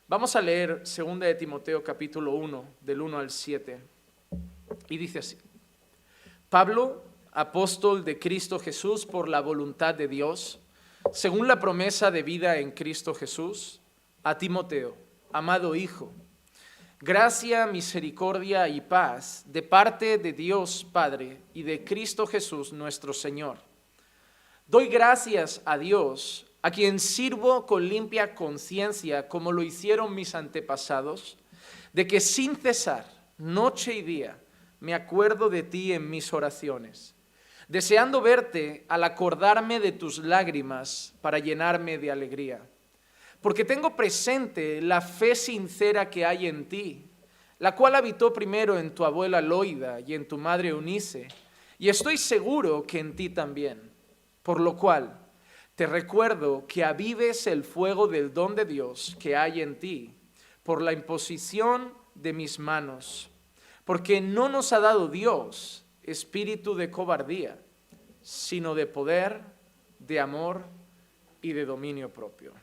Vamos a leer 2 de Timoteo capítulo 1, del 1 al 7, y dice así: Pablo, apóstol de Cristo Jesús por la voluntad de Dios, según la promesa de vida en Cristo Jesús, a Timoteo, amado hijo, gracia, misericordia y paz de parte de Dios Padre y de Cristo Jesús nuestro Señor. Doy gracias a Dios, a quien sirvo con limpia conciencia, como lo hicieron mis antepasados, de que sin cesar, noche y día, me acuerdo de ti en mis oraciones, deseando verte al acordarme de tus lágrimas para llenarme de alegría. Porque tengo presente la fe sincera que hay en ti, la cual habitó primero en tu abuela Loida y en tu madre Eunice, y estoy seguro que en ti también. Por lo cual, te recuerdo que avives el fuego del don de Dios que hay en ti, por la imposición de mis manos. Porque no nos ha dado Dios espíritu de cobardía, sino de poder, de amor y de dominio propio.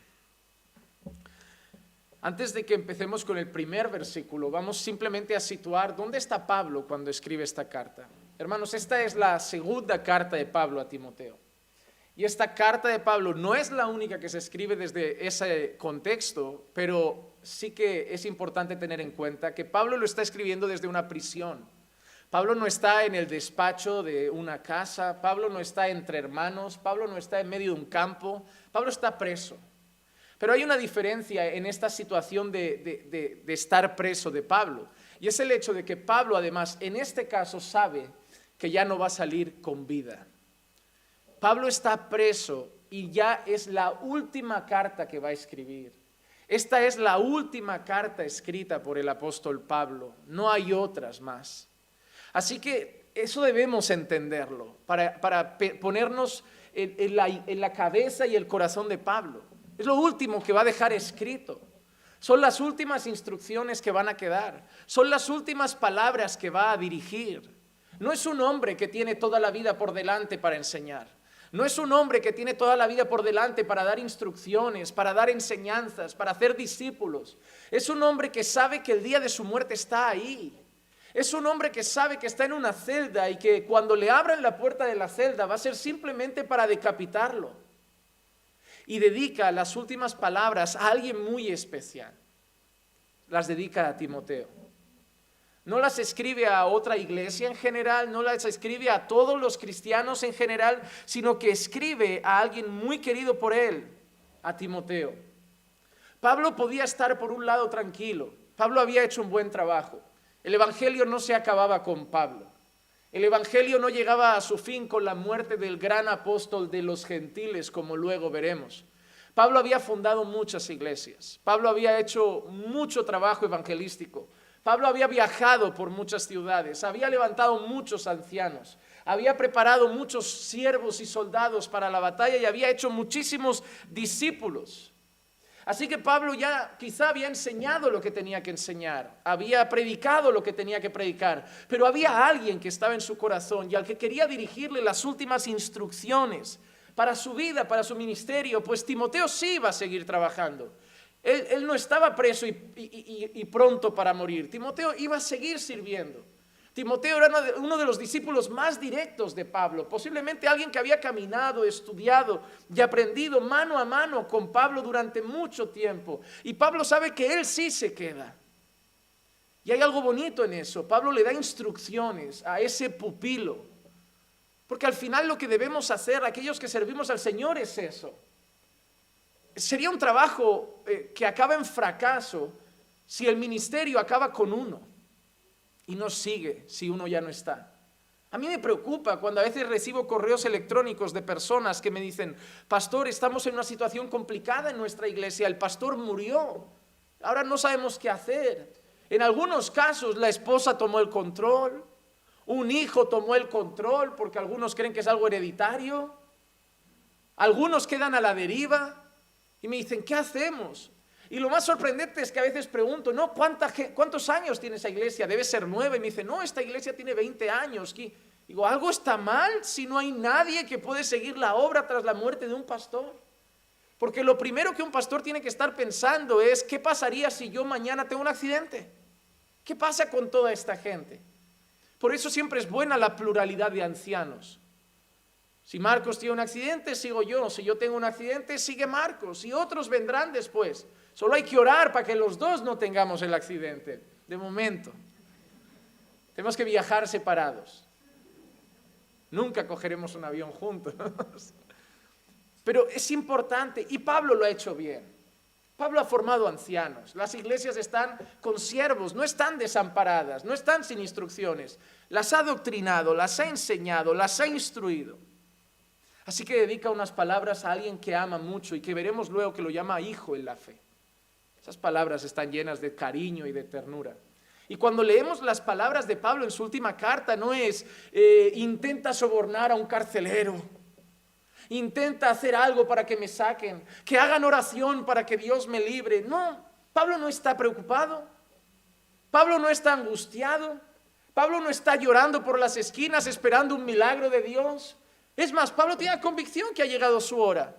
Antes de que empecemos con el primer versículo, vamos simplemente a situar dónde está Pablo cuando escribe esta carta. Hermanos, esta es la segunda carta de Pablo a Timoteo. Y esta carta de Pablo no es la única que se escribe desde ese contexto, pero sí que es importante tener en cuenta que Pablo lo está escribiendo desde una prisión. Pablo no está en el despacho de una casa, Pablo no está entre hermanos, Pablo no está en medio de un campo, Pablo está preso. Pero hay una diferencia en esta situación de estar preso de Pablo, y es el hecho de que Pablo además en este caso sabe que ya no va a salir con vida. Pablo está preso y ya es la última carta que va a escribir. Esta es la última carta escrita por el apóstol Pablo, no hay otras más. Así que eso debemos entenderlo para ponernos en la cabeza y el corazón de Pablo. Es lo último que va a dejar escrito. Son las últimas instrucciones que van a quedar. Son las últimas palabras que va a dirigir. No es un hombre que tiene toda la vida por delante para enseñar. No es un hombre que tiene toda la vida por delante para dar instrucciones, para dar enseñanzas, para hacer discípulos. Es un hombre que sabe que el día de su muerte está ahí. Es un hombre que sabe que está en una celda y que cuando le abran la puerta de la celda va a ser simplemente para decapitarlo. Y dedica las últimas palabras a alguien muy especial. Las dedica a Timoteo. No las escribe a otra iglesia en general, no las escribe a todos los cristianos en general, sino que escribe a alguien muy querido por él, a Timoteo. Pablo podía estar por un lado tranquilo. Pablo había hecho un buen trabajo. El evangelio no se acababa con Pablo. El evangelio no llegaba a su fin con la muerte del gran apóstol de los gentiles, como luego veremos. Pablo había fundado muchas iglesias. Pablo había hecho mucho trabajo evangelístico. Pablo había viajado por muchas ciudades, había levantado muchos ancianos, había preparado muchos siervos y soldados para la batalla y había hecho muchísimos discípulos. Así que Pablo ya quizá había enseñado lo que tenía que enseñar, había predicado lo que tenía que predicar, pero había alguien que estaba en su corazón y al que quería dirigirle las últimas instrucciones para su vida, para su ministerio, pues Timoteo sí iba a seguir trabajando. Él no estaba preso y pronto para morir. Timoteo iba a seguir sirviendo. Timoteo era uno de los discípulos más directos de Pablo, posiblemente alguien que había caminado, estudiado y aprendido mano a mano con Pablo durante mucho tiempo. Y Pablo sabe que él sí se queda. Y hay algo bonito en eso. Pablo le da instrucciones a ese pupilo, porque al final lo que debemos hacer, aquellos que servimos al Señor, es eso. Sería un trabajo que acaba en fracaso si el ministerio acaba con uno y no sigue si uno ya no está. A mí me preocupa cuando a veces recibo correos electrónicos de personas que me dicen: pastor, estamos en una situación complicada en nuestra iglesia, el pastor murió, ahora no sabemos qué hacer. En algunos casos la esposa tomó el control, un hijo tomó el control porque algunos creen que es algo hereditario, algunos quedan a la deriva. Y me dicen: ¿qué hacemos? Y lo más sorprendente es que a veces pregunto: ¿no? ¿Cuántos años tiene esa iglesia? Debe ser 9. Y me dicen: no, esta iglesia tiene 20 años. Digo, ¿algo está mal si no hay nadie que puede seguir la obra tras la muerte de un pastor? Porque lo primero que un pastor tiene que estar pensando es, ¿qué pasaría si yo mañana tengo un accidente? ¿Qué pasa con toda esta gente? Por eso siempre es buena la pluralidad de ancianos. Si Marcos tiene un accidente, sigo yo. Si yo tengo un accidente, sigue Marcos. Y otros vendrán después. Solo hay que orar para que los dos no tengamos el accidente. De momento. Tenemos que viajar separados. Nunca cogeremos un avión juntos. Pero es importante. Y Pablo lo ha hecho bien. Pablo ha formado ancianos. Las iglesias están con siervos. No están desamparadas. No están sin instrucciones. Las ha adoctrinado, las ha enseñado, las ha instruido. Así que dedica unas palabras a alguien que ama mucho y que veremos luego que lo llama hijo en la fe. Esas palabras están llenas de cariño y de ternura. Y cuando leemos las palabras de Pablo en su última carta, no es intenta sobornar a un carcelero, intenta hacer algo para que me saquen, que hagan oración para que Dios me libre. No, Pablo no está preocupado, Pablo no está angustiado, Pablo no está llorando por las esquinas esperando un milagro de Dios. Es más, Pablo tiene la convicción que ha llegado su hora.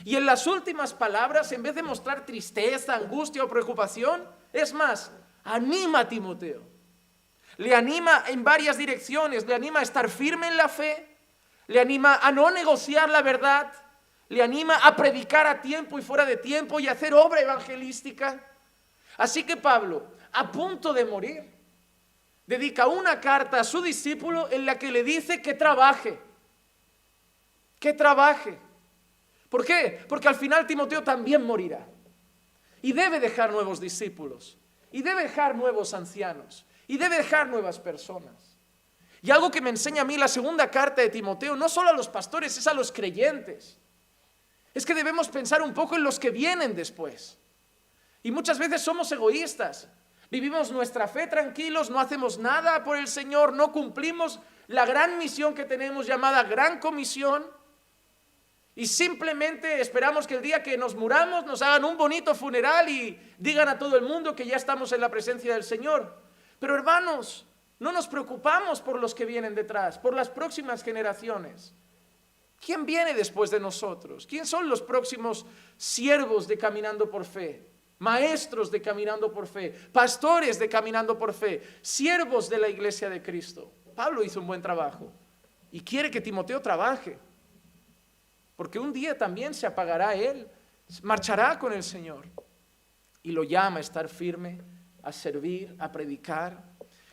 Y en las últimas palabras, en vez de mostrar tristeza, angustia o preocupación, es más, anima a Timoteo. Le anima en varias direcciones, le anima a estar firme en la fe, le anima a no negociar la verdad, le anima a predicar a tiempo y fuera de tiempo y a hacer obra evangelística. Así que Pablo, a punto de morir, dedica una carta a su discípulo en la que le dice que trabaje. Que trabaje. ¿Por qué? Porque al final Timoteo también morirá. Y debe dejar nuevos discípulos. Y debe dejar nuevos ancianos. Y debe dejar nuevas personas. Y algo que me enseña a mí la segunda carta de Timoteo, no solo a los pastores, es a los creyentes. Es que debemos pensar un poco en los que vienen después. Y muchas veces somos egoístas. Vivimos nuestra fe tranquilos, no hacemos nada por el Señor, no cumplimos la gran misión que tenemos llamada Gran Comisión. Y simplemente esperamos que el día que nos muramos nos hagan un bonito funeral y digan a todo el mundo que ya estamos en la presencia del Señor. Pero hermanos, no nos preocupamos por los que vienen detrás, por las próximas generaciones. ¿Quién viene después de nosotros? ¿Quién son los próximos siervos de Caminando por Fe? Maestros de Caminando por Fe, pastores de Caminando por Fe, siervos de la Iglesia de Cristo. Pablo hizo un buen trabajo y quiere que Timoteo trabaje. Porque un día también se apagará él, marchará con el Señor. Y lo llama a estar firme, a servir, a predicar.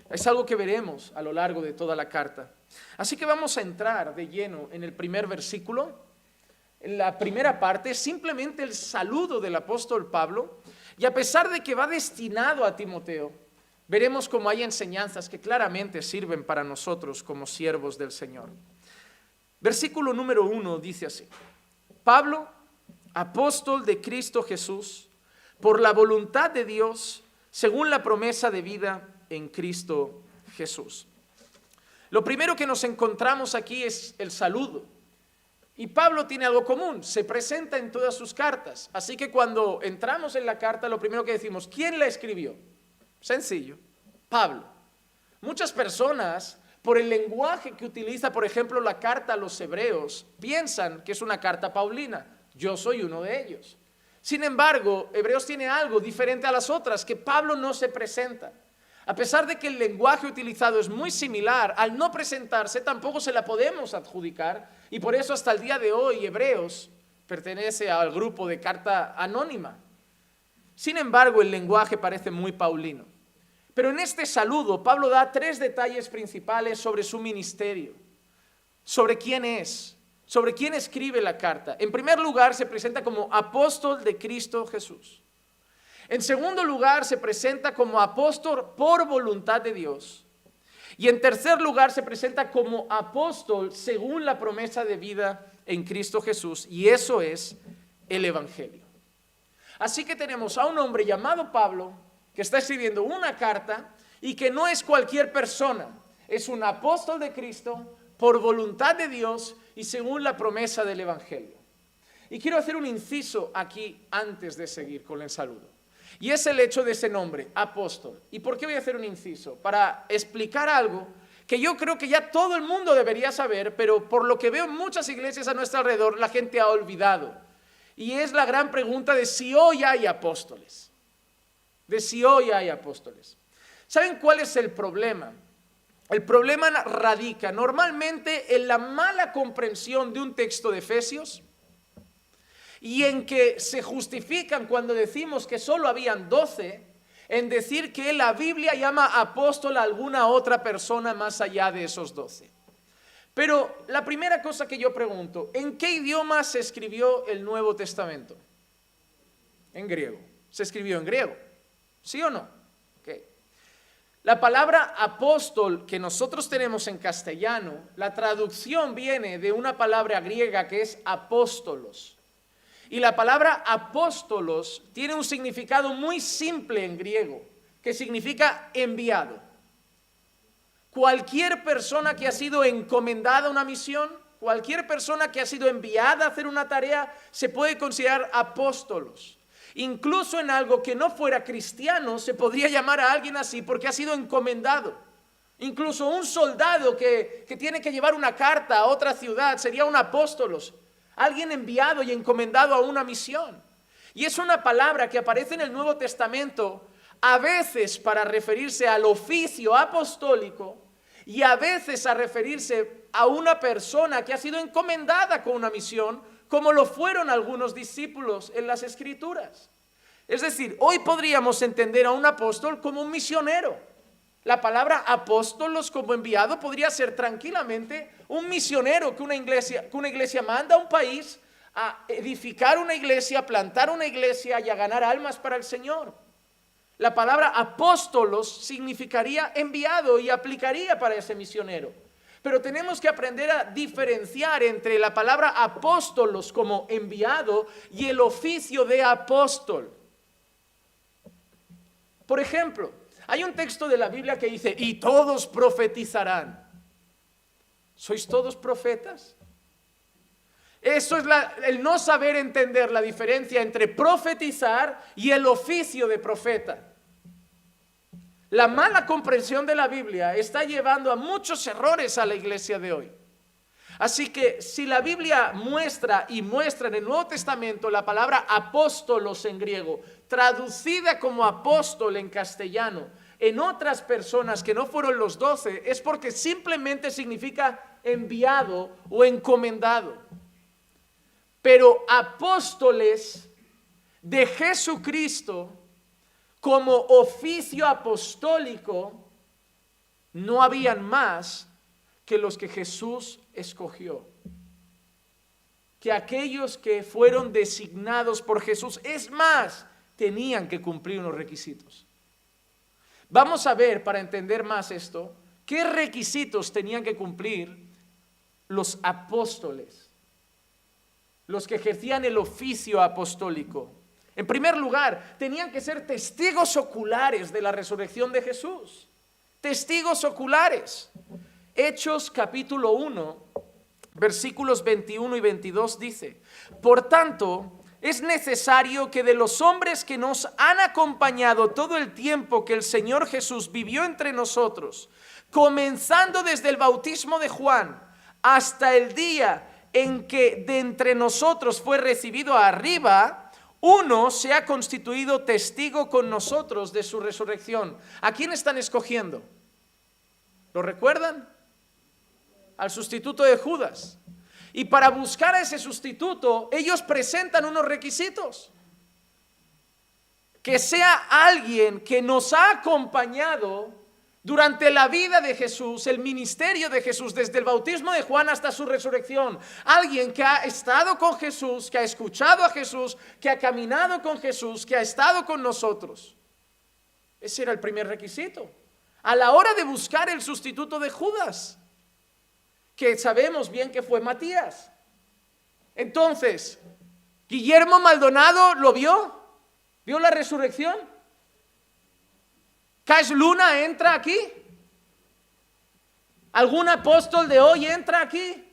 Es algo que veremos a lo largo de toda la carta. Así que vamos a entrar de lleno en el primer versículo. En la primera parte es simplemente el saludo del apóstol Pablo. Y a pesar de que va destinado a Timoteo, veremos cómo hay enseñanzas que claramente sirven para nosotros como siervos del Señor. Versículo número 1 dice así: Pablo, apóstol de Cristo Jesús, por la voluntad de Dios, según la promesa de vida en Cristo Jesús. Lo primero que nos encontramos aquí es el saludo. Y Pablo tiene algo común, se presenta en todas sus cartas. Así que cuando entramos en la carta, lo primero que decimos, ¿quién la escribió? Sencillo, Pablo. Muchas personas, por el lenguaje que utiliza, por ejemplo, la carta a los hebreos, piensan que es una carta paulina. Yo soy uno de ellos. Sin embargo, Hebreos tiene algo diferente a las otras, que Pablo no se presenta. A pesar de que el lenguaje utilizado es muy similar, al no presentarse tampoco se la podemos adjudicar, y por eso hasta el día de hoy Hebreos pertenece al grupo de carta anónima. Sin embargo, el lenguaje parece muy paulino. Pero en este saludo, Pablo da 3 detalles principales sobre su ministerio, sobre quién es, sobre quién escribe la carta. En primer lugar, se presenta como apóstol de Cristo Jesús. En segundo lugar, se presenta como apóstol por voluntad de Dios. Y en tercer lugar, se presenta como apóstol según la promesa de vida en Cristo Jesús. Y eso es el Evangelio. Así que tenemos a un hombre llamado Pablo, que está escribiendo una carta y que no es cualquier persona. Es un apóstol de Cristo por voluntad de Dios y según la promesa del Evangelio. Y quiero hacer un inciso aquí antes de seguir con el saludo. Y es el hecho de ese nombre, apóstol. ¿Y por qué voy a hacer un inciso? Para explicar algo que yo creo que ya todo el mundo debería saber, pero por lo que veo en muchas iglesias a nuestro alrededor, la gente ha olvidado. Y es la gran pregunta de si hoy hay apóstoles. De si hoy hay apóstoles. ¿Saben cuál es el problema? El problema radica normalmente en la mala comprensión de un texto de Efesios y en que se justifican cuando decimos que solo habían 12, en decir que la Biblia llama apóstol a alguna otra persona más allá de esos 12. Pero la primera cosa que yo pregunto, ¿en qué idioma se escribió el Nuevo Testamento? En griego. ¿Se escribió en griego? ¿Sí o no? Okay. La palabra apóstol que nosotros tenemos en castellano, la traducción viene de una palabra griega que es apóstolos. Y la palabra apóstolos tiene un significado muy simple en griego, que significa enviado. Cualquier persona que ha sido encomendada a una misión, cualquier persona que ha sido enviada a hacer una tarea, se puede considerar apóstolos. Incluso en algo que no fuera cristiano, se podría llamar a alguien así porque ha sido encomendado. Incluso un soldado que tiene que llevar una carta a otra ciudad sería un apóstolos. Alguien enviado y encomendado a una misión. Y es una palabra que aparece en el Nuevo Testamento a veces para referirse al oficio apostólico y a veces a referirse a una persona que ha sido encomendada con una misión, como lo fueron algunos discípulos en las Escrituras. Es decir, hoy podríamos entender a un apóstol como un misionero. La palabra apóstolos como enviado podría ser tranquilamente un misionero que una iglesia manda a un país a edificar una iglesia, a plantar una iglesia y a ganar almas para el Señor. La palabra apóstolos significaría enviado y aplicaría para ese misionero. Pero tenemos que aprender a diferenciar entre la palabra apóstolos como enviado y el oficio de apóstol. Por ejemplo, hay un texto de la Biblia que dice, y todos profetizarán. ¿Sois todos profetas? Eso es el no saber entender la diferencia entre profetizar y el oficio de profeta. La mala comprensión de la Biblia está llevando a muchos errores a la iglesia de hoy. Así que si la Biblia muestra en el Nuevo Testamento la palabra apóstolos en griego, traducida como apóstol en castellano, en otras personas que no fueron los 12, es porque simplemente significa enviado o encomendado. Pero apóstoles de Jesucristo como oficio apostólico no habían más que los que Jesús escogió, que aquellos que fueron designados por Jesús, es más, tenían que cumplir unos requisitos. Vamos a ver, para entender más esto, qué requisitos tenían que cumplir los apóstoles, los que ejercían el oficio apostólico. En primer lugar, tenían que ser testigos oculares de la resurrección de Jesús. Testigos oculares. Hechos capítulo 1, versículos 21 y 22 dice, por tanto, es necesario que de los hombres que nos han acompañado todo el tiempo que el Señor Jesús vivió entre nosotros, comenzando desde el bautismo de Juan hasta el día en que de entre nosotros fue recibido arriba, uno se ha constituido testigo con nosotros de su resurrección. ¿A quién están escogiendo? ¿Lo recuerdan? Al sustituto de Judas. Y para buscar a ese sustituto, ellos presentan unos requisitos. Que sea alguien que nos ha acompañado durante la vida de Jesús, el ministerio de Jesús, desde el bautismo de Juan hasta su resurrección. Alguien que ha estado con Jesús, que ha escuchado a Jesús, que ha caminado con Jesús, que ha estado con nosotros. Ese era el primer requisito. A la hora de buscar el sustituto de Judas, que sabemos bien que fue Matías. Entonces, Guillermo Maldonado lo vio, vio la resurrección. ¿Cash Luna entra aquí? ¿Algún apóstol de hoy entra aquí?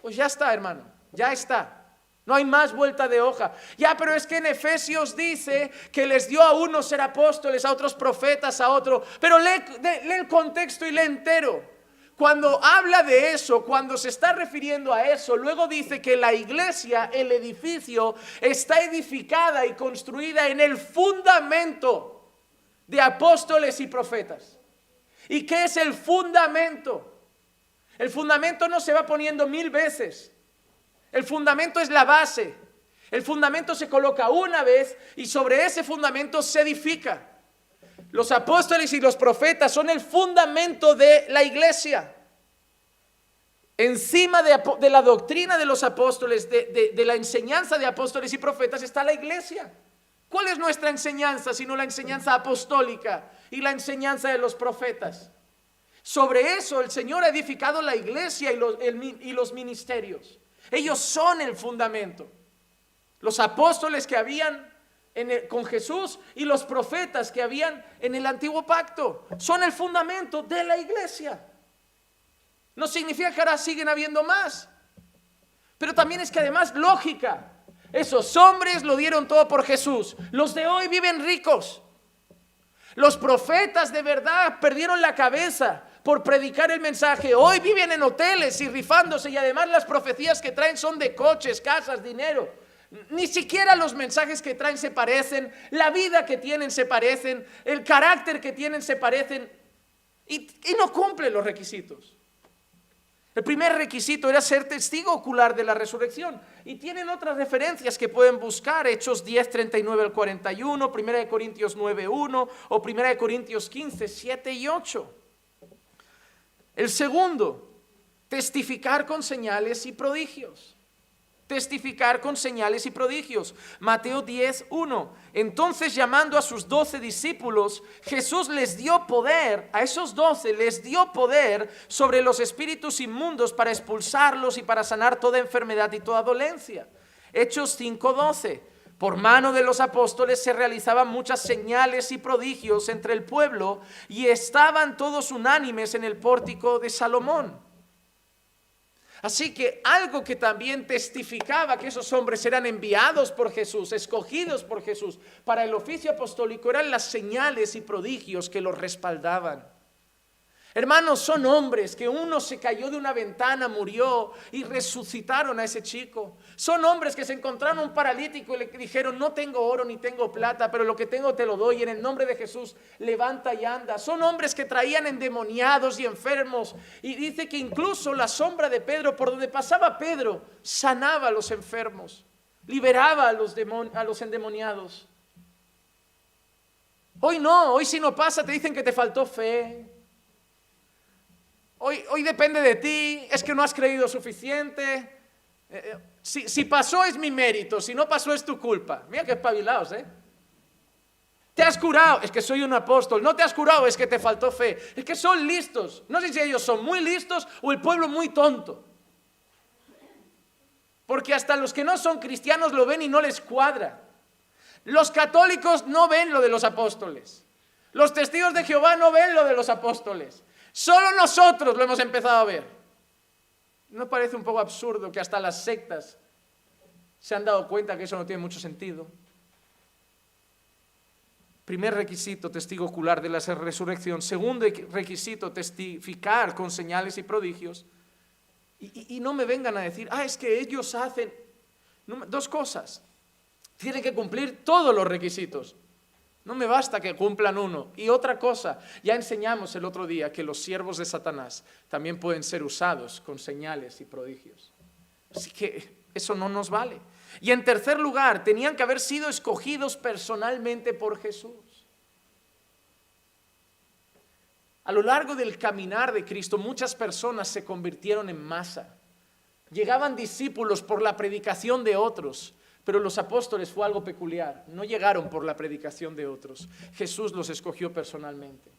Pues ya está, hermano, ya está. No hay más vuelta de hoja. Ya, pero es que en Efesios dice que les dio a unos ser apóstoles, a otros profetas, a otros. Pero lee el contexto y lee entero. Cuando habla de eso, cuando se está refiriendo a eso, luego dice que la iglesia, el edificio, está edificada y construida en el fundamento de apóstoles y profetas. ¿Y qué es el fundamento? El fundamento no se va poniendo 1000 veces. El fundamento es la base. El fundamento se coloca una vez y sobre ese fundamento se edifica. Los apóstoles y los profetas son el fundamento de la iglesia. Encima de la doctrina de los apóstoles, de la enseñanza de apóstoles y profetas, está la iglesia. ¿Cuál es nuestra enseñanza sino la enseñanza apostólica y la enseñanza de los profetas? Sobre eso el Señor ha edificado la iglesia y los ministerios. Ellos son el fundamento. Los apóstoles que habían con Jesús y los profetas que habían en el antiguo pacto son el fundamento de la iglesia. No significa que ahora siguen habiendo más, pero también es que además lógica. Esos hombres lo dieron todo por Jesús. Los de hoy viven ricos. Los profetas de verdad perdieron la cabeza por predicar el mensaje. Hoy viven en hoteles y rifándose, y además las profecías que traen son de coches, casas, dinero. Ni siquiera los mensajes que traen se parecen, la vida que tienen se parecen, el carácter que tienen se parecen, y no cumplen los requisitos. El primer requisito era ser testigo ocular de la resurrección. Y tienen otras referencias que pueden buscar: Hechos 10, 39 al 41, 1 Corintios 9, 1 o 1 Corintios 15, 7 y 8. El segundo, testificar con señales y prodigios. Testificar con señales y prodigios. Mateo 10, 1. Entonces, llamando a sus 12 discípulos, Jesús les dio poder, a esos 12 les dio poder sobre los espíritus inmundos para expulsarlos y para sanar toda enfermedad y toda dolencia. Hechos 5, 12. Por mano de los apóstoles se realizaban muchas señales y prodigios entre el pueblo, y estaban todos unánimes en el pórtico de Salomón. Así que algo que también testificaba que esos hombres eran enviados por Jesús, escogidos por Jesús para el oficio apostólico, eran las señales y prodigios que los respaldaban. Hermanos, son hombres que uno se cayó de una ventana, murió y resucitaron a ese chico. Son hombres que se encontraron un paralítico y le dijeron: no tengo oro ni tengo plata, pero lo que tengo te lo doy, en el nombre de Jesús levanta y anda. Son hombres que traían endemoniados y enfermos, y dice que incluso la sombra de Pedro, por donde pasaba Pedro, sanaba a los enfermos, liberaba a los endemoniados. Hoy no, hoy si no pasa te dicen que te faltó fe. Hoy depende de ti, es que no has creído suficiente. Si pasó es mi mérito, si no pasó es tu culpa. Mira qué espabilados, ¿eh? Te has curado, es que soy un apóstol. No te has curado, es que te faltó fe. Es que son listos. No sé si ellos son muy listos o el pueblo muy tonto. Porque hasta los que no son cristianos lo ven y no les cuadra. Los católicos no ven lo de los apóstoles. Los testigos de Jehová no ven lo de los apóstoles. Solo nosotros lo hemos empezado a ver. ¿No parece un poco absurdo que hasta las sectas se han dado cuenta que eso no tiene mucho sentido? Primer requisito, testigo ocular de la resurrección. Segundo requisito, testificar con señales y prodigios. Y no me vengan a decir: es que ellos hacen... Dos cosas. Tienen que cumplir todos los requisitos. No me basta que cumplan uno. Y otra cosa, ya enseñamos el otro día que los siervos de Satanás también pueden ser usados con señales y prodigios. Así que eso no nos vale. Y en tercer lugar, tenían que haber sido escogidos personalmente por Jesús. A lo largo del caminar de Cristo, muchas personas se convirtieron en masa. Llegaban discípulos por la predicación de otros. Pero los apóstoles fue algo peculiar. No llegaron por la predicación de otros. Jesús los escogió personalmente.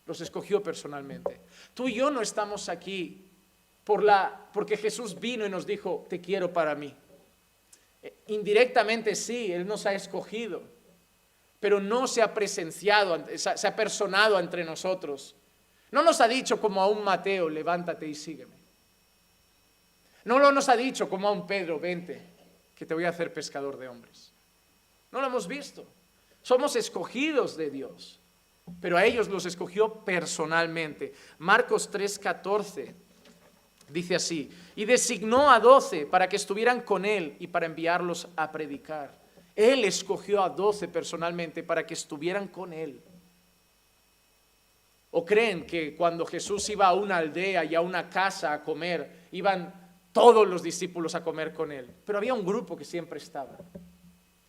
Los escogió personalmente. Tú y yo no estamos aquí porque Jesús vino y nos dijo: te quiero para mí. Indirectamente sí, Él nos ha escogido, pero no se ha presenciado, se ha personado entre nosotros. No nos ha dicho como a un Mateo: levántate y sígueme. No lo nos ha dicho como a un Pedro: vente, que te voy a hacer pescador de hombres. No lo hemos visto. Somos escogidos de Dios. pero a ellos los escogió personalmente. Marcos 3:14 dice así: y designó a 12 para que estuvieran con él y para enviarlos a predicar. Él escogió a 12 personalmente para que estuvieran con él. ¿O creen que cuando Jesús iba a una aldea y a una casa a comer, iban todos los discípulos a comer con él? Pero había un grupo que siempre estaba.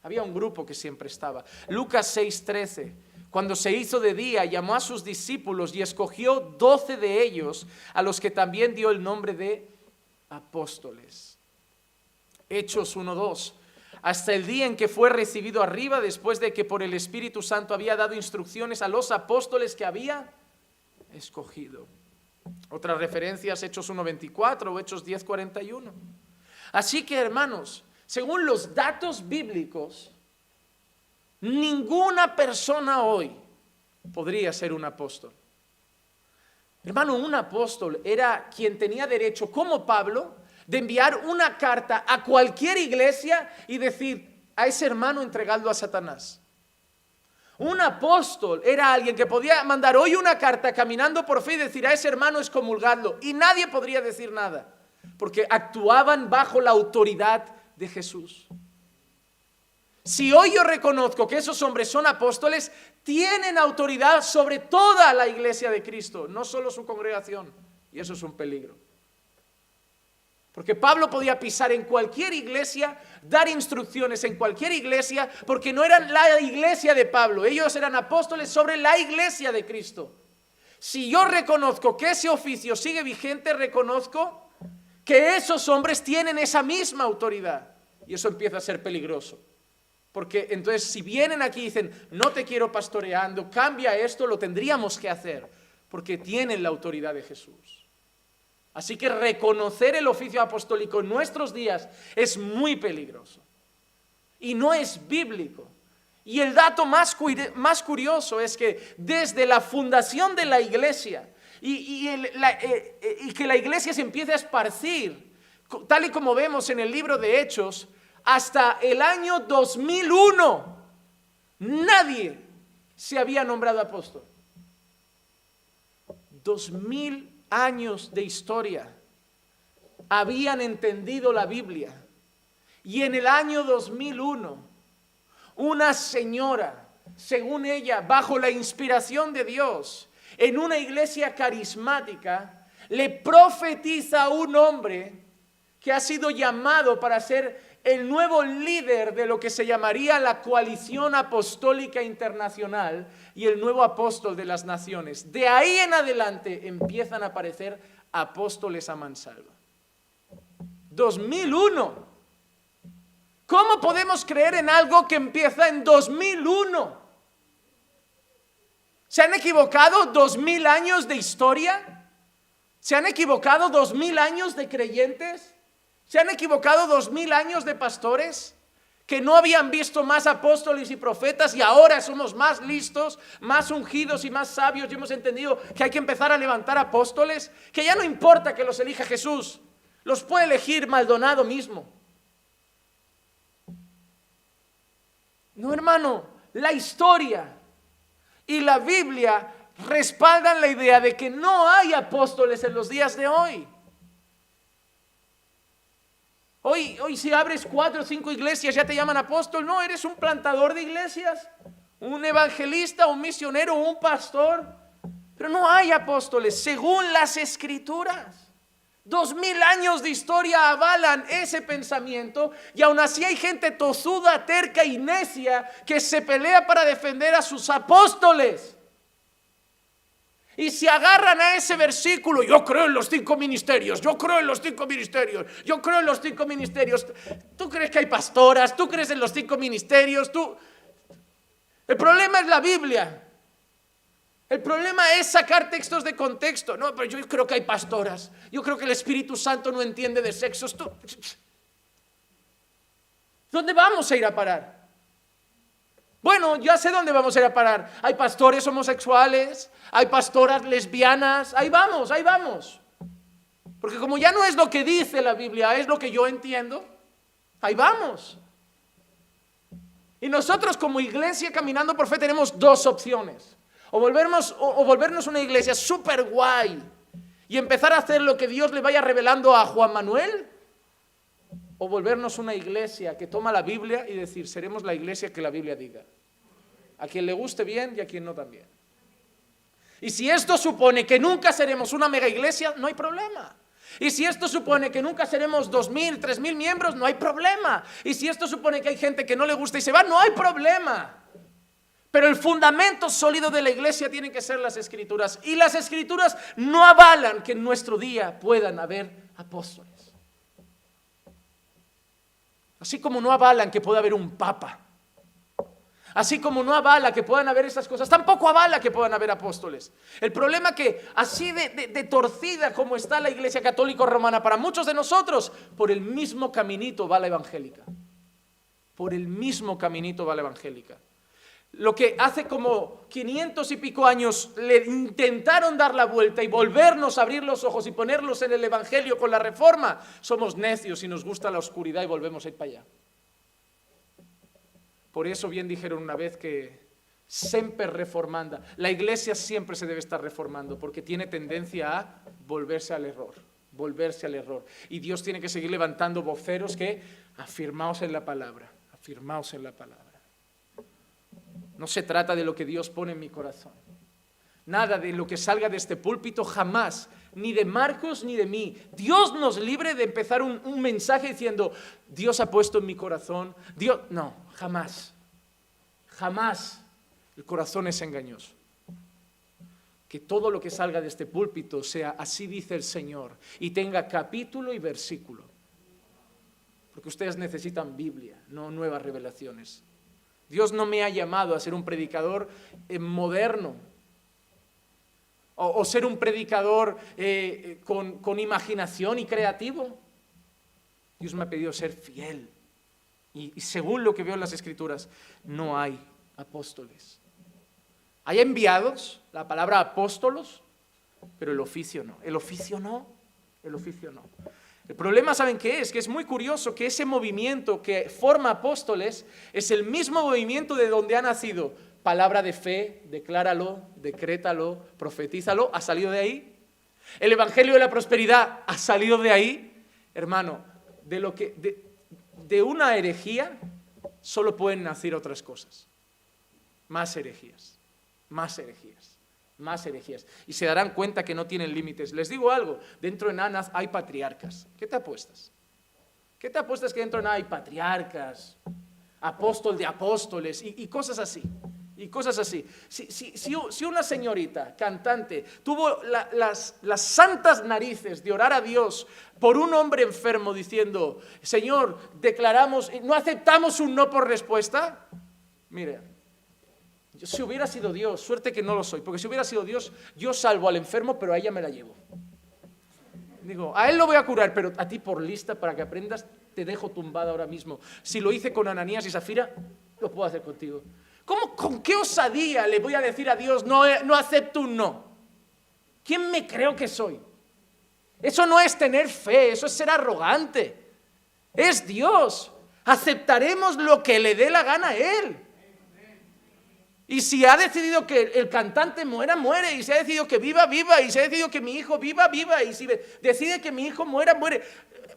Había un grupo que siempre estaba. Lucas 6:13. Cuando se hizo de día, llamó a sus discípulos y escogió 12 de ellos, a los que también dio el nombre de apóstoles. Hechos 1:2. Hasta el día en que fue recibido arriba, después de que por el Espíritu Santo había dado instrucciones a los apóstoles que había escogido. Otras referencias, Hechos 1:24 o Hechos 10:41. Así que, hermanos, según los datos bíblicos, ninguna persona hoy podría ser un apóstol. Hermano, un apóstol era quien tenía derecho, como Pablo, de enviar una carta a cualquier iglesia y decir: a ese hermano entregadlo a Satanás. Un apóstol era alguien que podía mandar hoy una carta caminando por fe y decir: a ese hermano excomulgadlo, y nadie podría decir nada, porque actuaban bajo la autoridad de Jesús. Si hoy yo reconozco que esos hombres son apóstoles, tienen autoridad sobre toda la iglesia de Cristo, no solo su congregación, y eso es un peligro. Porque Pablo podía pisar en cualquier iglesia, dar instrucciones en cualquier iglesia, porque no eran la iglesia de Pablo, ellos eran apóstoles sobre la iglesia de Cristo. Si yo reconozco que ese oficio sigue vigente, reconozco que esos hombres tienen esa misma autoridad, y eso empieza a ser peligroso. Porque entonces si vienen aquí y dicen: no te quiero pastoreando, cambia esto, lo tendríamos que hacer, porque tienen la autoridad de Jesús. Así que reconocer el oficio apostólico en nuestros días es muy peligroso y no es bíblico. Y el dato más curioso es que desde la fundación de la iglesia y que la iglesia se empiece a esparcir, tal y como vemos en el libro de Hechos, hasta el año 2001 nadie se había nombrado apóstol. 2000 años de historia habían entendido la Biblia, y en el año 2001 una señora, según ella, bajo la inspiración de Dios, en una iglesia carismática, le profetiza a un hombre que ha sido llamado para ser el nuevo líder de lo que se llamaría la coalición apostólica internacional y el nuevo apóstol de las naciones. De ahí en adelante empiezan a aparecer apóstoles a mansalva. 2001. ¿Cómo podemos creer en algo que empieza en 2001? ¿Se han equivocado 2000 años de historia? ¿Se han equivocado 2000 años de creyentes? ¿Se han equivocado 2000 años de pastores que no habían visto más apóstoles y profetas, y ahora somos más listos, más ungidos y más sabios, y hemos entendido que hay que empezar a levantar apóstoles? Que ya no importa que los elija Jesús, los puede elegir Maldonado mismo. No, hermano, la historia y la Biblia respaldan la idea de que no hay apóstoles en los días de hoy. Hoy si abres 4 o 5 iglesias ya te llaman apóstol. No, eres un plantador de iglesias, un evangelista, un misionero, un pastor. Pero no hay apóstoles según las Escrituras. 2000 años de historia avalan ese pensamiento, y aún así hay gente tozuda, terca y necia que se pelea para defender a sus apóstoles. Y se agarran a ese versículo: yo creo en los 5 ministerios, yo creo en los 5 ministerios, yo creo en los 5 ministerios. ¿Tú crees que hay pastoras? ¿Tú crees en los 5 ministerios? El problema es la Biblia. El problema es sacar textos de contexto. No, pero yo creo que hay pastoras. Yo creo que el Espíritu Santo no entiende de sexos. ¿Dónde vamos a ir a parar? Bueno, ya sé dónde vamos a ir a parar. Hay pastores homosexuales, hay pastoras lesbianas. Ahí vamos, ahí vamos. Porque como ya no es lo que dice la Biblia, es lo que yo entiendo, ahí vamos. Y nosotros como iglesia Caminando por Fe tenemos 2 opciones. O volvernos una iglesia súper guay y empezar a hacer lo que Dios le vaya revelando a Juan Manuel. O volvernos una iglesia que toma la Biblia y decir, seremos la iglesia que la Biblia diga. A quien le guste bien y a quien no también. Y si esto supone que nunca seremos una mega iglesia, no hay problema. Y si esto supone que nunca seremos 2.000, 3.000 miembros, no hay problema. Y si esto supone que hay gente que no le gusta y se va, no hay problema. Pero el fundamento sólido de la iglesia tienen que ser las Escrituras. Y las Escrituras no avalan que en nuestro día puedan haber apóstoles. Así como no avalan que pueda haber un papa. Así como no avala que puedan haber esas cosas, tampoco avala que puedan haber apóstoles. El problema es que así de torcida como está la Iglesia Católica Romana para muchos de nosotros, por el mismo caminito va la evangélica. Por el mismo caminito va la evangélica. Lo que hace como 500 y pico años le intentaron dar la vuelta y volvernos a abrir los ojos y ponerlos en el evangelio con la reforma, somos necios y nos gusta la oscuridad y volvemos a ir para allá. Por eso bien dijeron una vez que semper reformanda. La iglesia siempre se debe estar reformando porque tiene tendencia a volverse al error. Volverse al error. Y Dios tiene que seguir levantando voceros que afirmaos en la palabra. Afirmaos en la palabra. No se trata de lo que Dios pone en mi corazón. Nada de lo que salga de este púlpito jamás, ni de Marcos ni de mí. Dios nos libre de empezar un mensaje diciendo, Dios ha puesto en mi corazón. Dios, no, jamás. Jamás. El corazón es engañoso. Que todo lo que salga de este púlpito sea así dice el Señor y tenga capítulo y versículo. Porque ustedes necesitan Biblia, no nuevas revelaciones. Dios no me ha llamado a ser un predicador moderno o ser un predicador con imaginación y creativo. Dios me ha pedido ser fiel. Y según lo que veo en las Escrituras, no hay apóstoles. Hay enviados, la palabra apóstolos, pero el oficio no. El oficio no. El oficio no. El problema, ¿saben qué es? Que es muy curioso que ese movimiento que forma apóstoles es el mismo movimiento de donde ha nacido palabra de fe, decláralo, decrétalo, profetízalo, ha salido de ahí. El evangelio de la prosperidad ha salido de ahí. Hermano, de una herejía solo pueden nacer otras cosas. Más herejías, más herejías. Más herejías. Y se darán cuenta que no tienen límites. Les digo algo, dentro de Nanas hay patriarcas. ¿Qué te apuestas? ¿Qué te apuestas que dentro de Nanas hay patriarcas, apóstol de apóstoles y cosas así? Y cosas así. Si una señorita cantante tuvo las santas narices de orar a Dios por un hombre enfermo diciendo, Señor, declaramos, no aceptamos un no por respuesta, mire, si hubiera sido Dios, suerte que no lo soy, porque si hubiera sido Dios, yo salvo al enfermo, pero a ella me la llevo. Digo, a él lo voy a curar, pero a ti por lista, para que aprendas, te dejo tumbada ahora mismo. Si lo hice con Ananías y Zafira, lo puedo hacer contigo. ¿Con qué osadía le voy a decir a Dios, no acepto un no? ¿Quién me creo que soy? Eso no es tener fe, eso es ser arrogante. Es Dios. Aceptaremos lo que le dé la gana a Él. Y si ha decidido que el cantante muera, muere. Y si ha decidido que viva, viva. Y si ha decidido que mi hijo viva, viva. Y si decide que mi hijo muera, muere.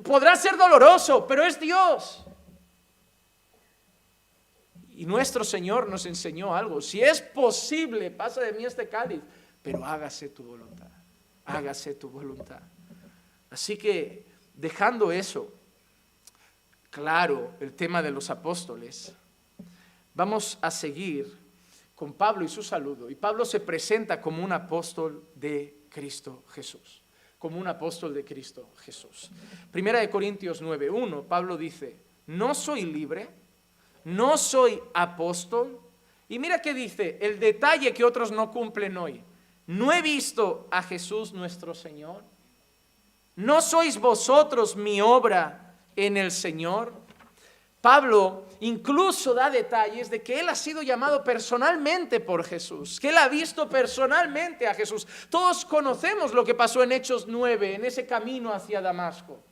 Podrá ser doloroso, pero es Dios. Y nuestro Señor nos enseñó algo. Si es posible, pasa de mí este cáliz, pero hágase tu voluntad. Hágase tu voluntad. Así que, dejando eso claro, el tema de los apóstoles, vamos a seguir con Pablo y su saludo. Y Pablo se presenta como un apóstol de Cristo Jesús. Como un apóstol de Cristo Jesús. Primera de Corintios 9:1, Pablo dice, no soy libre, no soy apóstol. Y mira qué dice, el detalle que otros no cumplen hoy. No he visto a Jesús nuestro Señor. ¿No sois vosotros mi obra en el Señor? Pablo incluso da detalles de que él ha sido llamado personalmente por Jesús, que él ha visto personalmente a Jesús. Todos conocemos lo que pasó en Hechos 9, en ese camino hacia Damasco.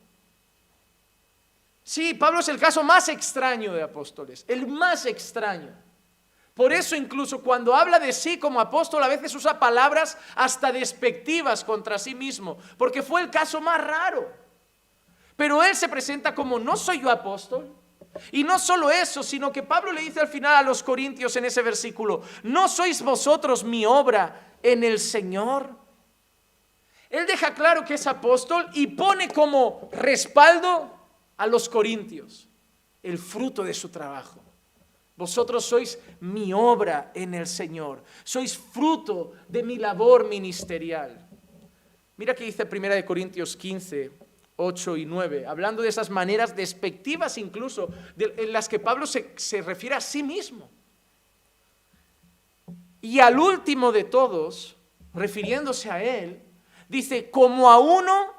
Sí, Pablo es el caso más extraño de apóstoles, el más extraño. Por eso incluso cuando habla de sí como apóstol, a veces usa palabras hasta despectivas contra sí mismo, porque fue el caso más raro. Pero él se presenta como: no soy yo apóstol. Y no solo eso, sino que Pablo le dice al final a los corintios en ese versículo: ¿no sois vosotros mi obra en el Señor? Él deja claro que es apóstol y pone como respaldo a los corintios el fruto de su trabajo. Vosotros sois mi obra en el Señor, sois fruto de mi labor ministerial. Mira que dice 1 Corintios 15, 8 y 9, hablando de esas maneras despectivas incluso, en las que Pablo se refiere a sí mismo. Y al último de todos, refiriéndose a él, dice: como a uno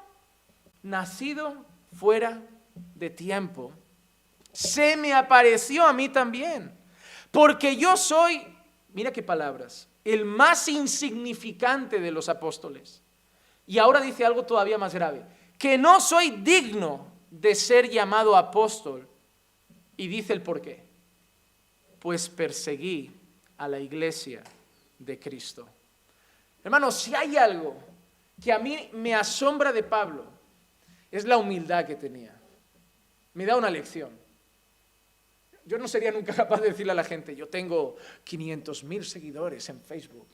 nacido fuera de tiempo, se me apareció a mí también, porque yo soy, mira qué palabras, el más insignificante de los apóstoles. Y ahora dice algo todavía más grave: que no soy digno de ser llamado apóstol. Y dice el por qué: pues perseguí a la iglesia de Cristo. Hermanos, si hay algo que a mí me asombra de Pablo, es la humildad que tenía. Me da una lección. Yo no sería nunca capaz de decirle a la gente: yo tengo 500,000 seguidores en Facebook.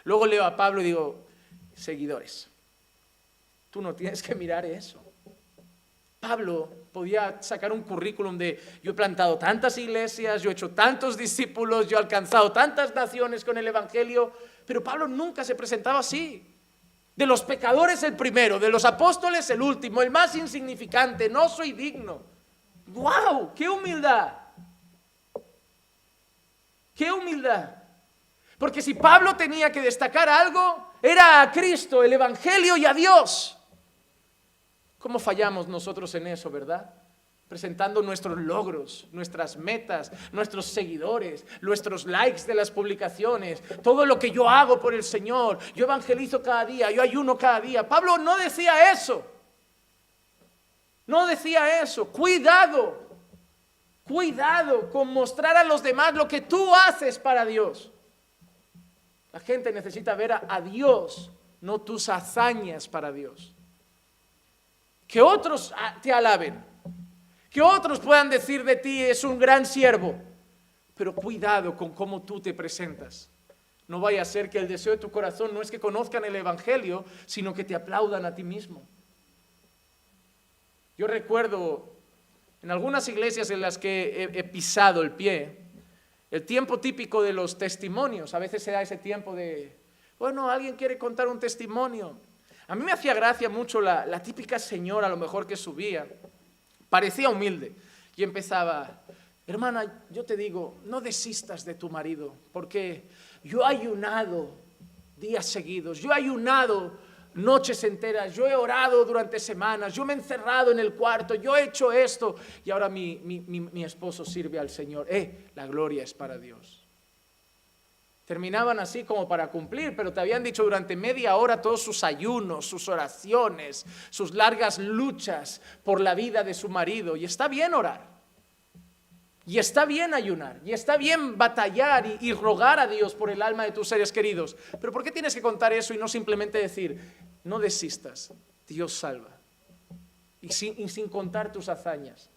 Luego leo a Pablo y digo: seguidores. Tú no tienes que mirar eso. Pablo podía sacar un currículum de: yo he plantado tantas iglesias, yo he hecho tantos discípulos, yo he alcanzado tantas naciones con el evangelio. Pero Pablo nunca se presentaba así. De los pecadores el primero, de los apóstoles el último, el más insignificante: no soy digno. ¡Wow! ¡Qué humildad! ¡Qué humildad! Porque si Pablo tenía que destacar algo, era a Cristo, el evangelio y a Dios. ¿Cómo fallamos nosotros en eso, verdad? Presentando nuestros logros, nuestras metas, nuestros seguidores, nuestros likes de las publicaciones, todo lo que yo hago por el Señor. Yo evangelizo cada día, yo ayuno cada día. Pablo no decía eso. No decía eso. Cuidado con mostrar a los demás lo que tú haces para Dios. La gente necesita ver a Dios, no tus hazañas para Dios. Que otros te alaben, que otros puedan decir de ti: es un gran siervo. Pero cuidado con cómo tú te presentas. No vaya a ser que el deseo de tu corazón no es que conozcan el evangelio, sino que te aplaudan a ti mismo. Yo recuerdo en algunas iglesias en las que he pisado el pie, el tiempo típico de los testimonios. A veces se da ese tiempo de: bueno, alguien quiere contar un testimonio. A mí me hacía gracia mucho la típica señora, a lo mejor, que subía. Parecía humilde y empezaba: hermana, yo te digo, no desistas de tu marido, porque yo he ayunado días seguidos, yo he ayunado noches enteras, yo he orado durante semanas, yo me he encerrado en el cuarto, yo he hecho esto, y ahora mi esposo sirve al Señor. La gloria es para Dios. Terminaban así como para cumplir, pero te habían dicho durante media hora todos sus ayunos, sus oraciones, sus largas luchas por la vida de su marido. Y está bien orar, y está bien ayunar, y está bien batallar y rogar a Dios por el alma de tus seres queridos. Pero ¿por qué tienes que contar eso y no simplemente decir: no desistas, Dios salva? Y sin contar tus hazañas.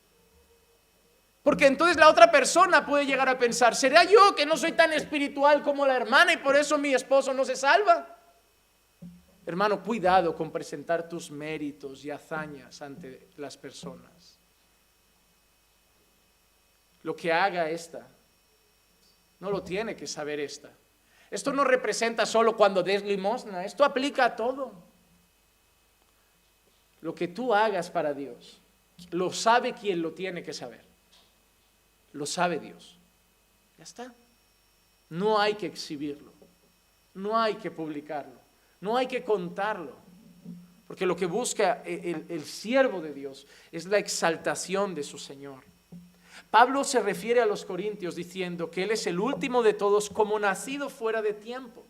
Porque entonces la otra persona puede llegar a pensar: ¿será yo que no soy tan espiritual como la hermana y por eso mi esposo no se salva? Hermano, cuidado con presentar tus méritos y hazañas ante las personas. Lo que haga esta, no lo tiene que saber esta. Esto no representa solo cuando des limosna, esto aplica a todo. Lo que tú hagas para Dios, lo sabe quien lo tiene que saber. Lo sabe Dios. Ya está. No hay que exhibirlo, no hay que publicarlo, no hay que contarlo, porque lo que busca el siervo de Dios es la exaltación de su Señor. Pablo se refiere a los corintios diciendo que él es el último de todos, como nacido fuera de tiempo.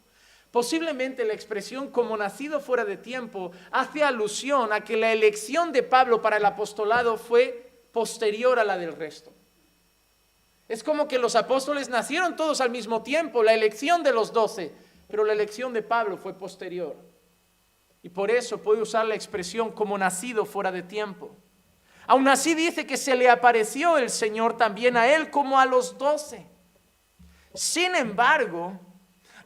Posiblemente la expresión "como nacido fuera de tiempo" hace alusión a que la elección de Pablo para el apostolado fue posterior a la del resto. Es como que los apóstoles nacieron todos al mismo tiempo, la elección de los 12, pero la elección de Pablo fue posterior. Y por eso puede usar la expresión como nacido fuera de tiempo. Aún así dice que se le apareció el Señor también a él como a los 12. Sin embargo,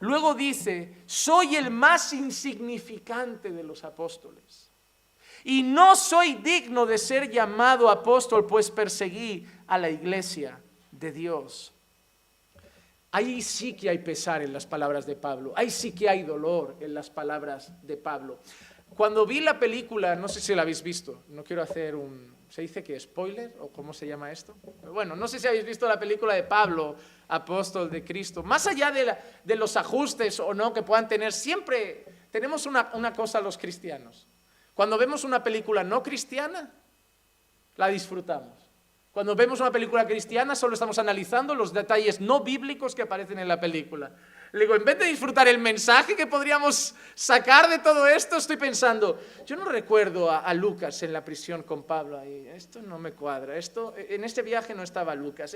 luego dice, soy el más insignificante de los apóstoles. Y no soy digno de ser llamado apóstol, pues perseguí a la iglesia de Dios. Ahí sí que hay pesar en las palabras de Pablo. Ahí sí que hay dolor en las palabras de Pablo. Cuando vi la película, no sé si la habéis visto, no quiero hacer ¿se dice que spoiler? ¿O cómo se llama esto? Bueno, no sé si habéis visto la película de Pablo, apóstol de Cristo. Más allá de los ajustes o no que puedan tener, siempre tenemos una cosa los cristianos. Cuando vemos una película no cristiana, la disfrutamos. Cuando vemos una película cristiana, solo estamos analizando los detalles no bíblicos que aparecen en la película. Le digo, en vez de disfrutar el mensaje que podríamos sacar de todo esto, estoy pensando, yo no recuerdo a Lucas en la prisión con Pablo ahí. Esto no me cuadra. En este viaje no estaba Lucas.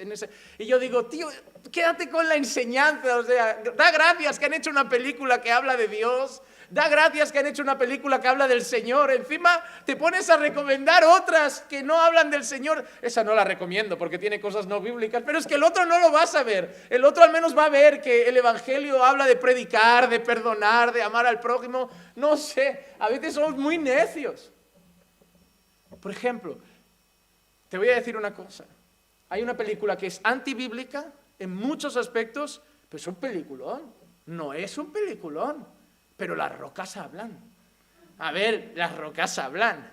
Y yo digo, tío, quédate con la enseñanza. O sea, da gracias que han hecho una película que habla de Dios. Da gracias que han hecho una película que habla del Señor. Encima te pones a recomendar otras que no hablan del Señor. Esa no la recomiendo porque tiene cosas no bíblicas, pero es que el otro no lo vas a ver. El otro al menos va a ver que el Evangelio habla de predicar, de perdonar, de amar al prójimo. No sé, a veces somos muy necios. Por ejemplo, te voy a decir una cosa. Hay una película que es antibíblica en muchos aspectos, pero es un peliculón. No es un peliculón. Pero las rocas hablan. A ver, las rocas hablan.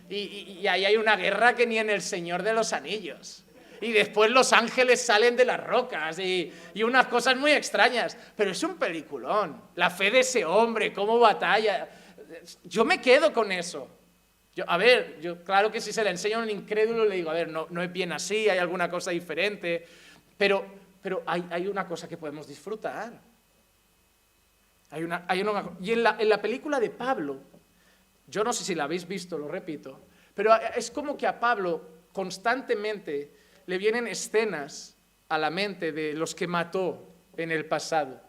Y ahí hay una guerra que ni en El Señor de los Anillos. Y después los ángeles salen de las rocas y unas cosas muy extrañas. Pero es un peliculón. La fe de ese hombre, cómo batalla. Yo me quedo con eso. Yo claro que si se le enseño a un incrédulo le digo, a ver, no es bien así, hay alguna cosa diferente. Pero hay una cosa que podemos disfrutar. Y en la película de Pablo, yo no sé si la habéis visto, lo repito, pero es como que a Pablo constantemente le vienen escenas a la mente de los que mató en el pasado,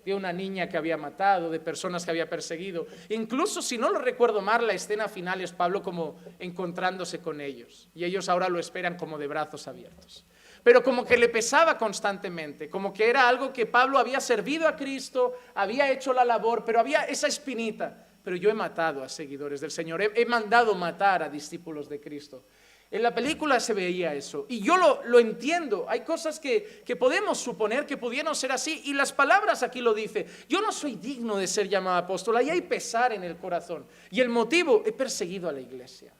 de una niña que había matado, de personas que había perseguido. Incluso, si no lo recuerdo mal, la escena final es Pablo como encontrándose con ellos, y ellos ahora lo esperan como de brazos abiertos. Pero como que le pesaba constantemente, como que era algo que Pablo había servido a Cristo, había hecho la labor, pero había esa espinita. Pero yo he matado a seguidores del Señor, he mandado matar a discípulos de Cristo. En la película se veía eso, y yo lo entiendo. Hay cosas que podemos suponer que pudieron ser así, y las palabras aquí lo dicen. Yo no soy digno de ser llamado apóstol, ahí hay pesar en el corazón. Y el motivo, he perseguido a la iglesia.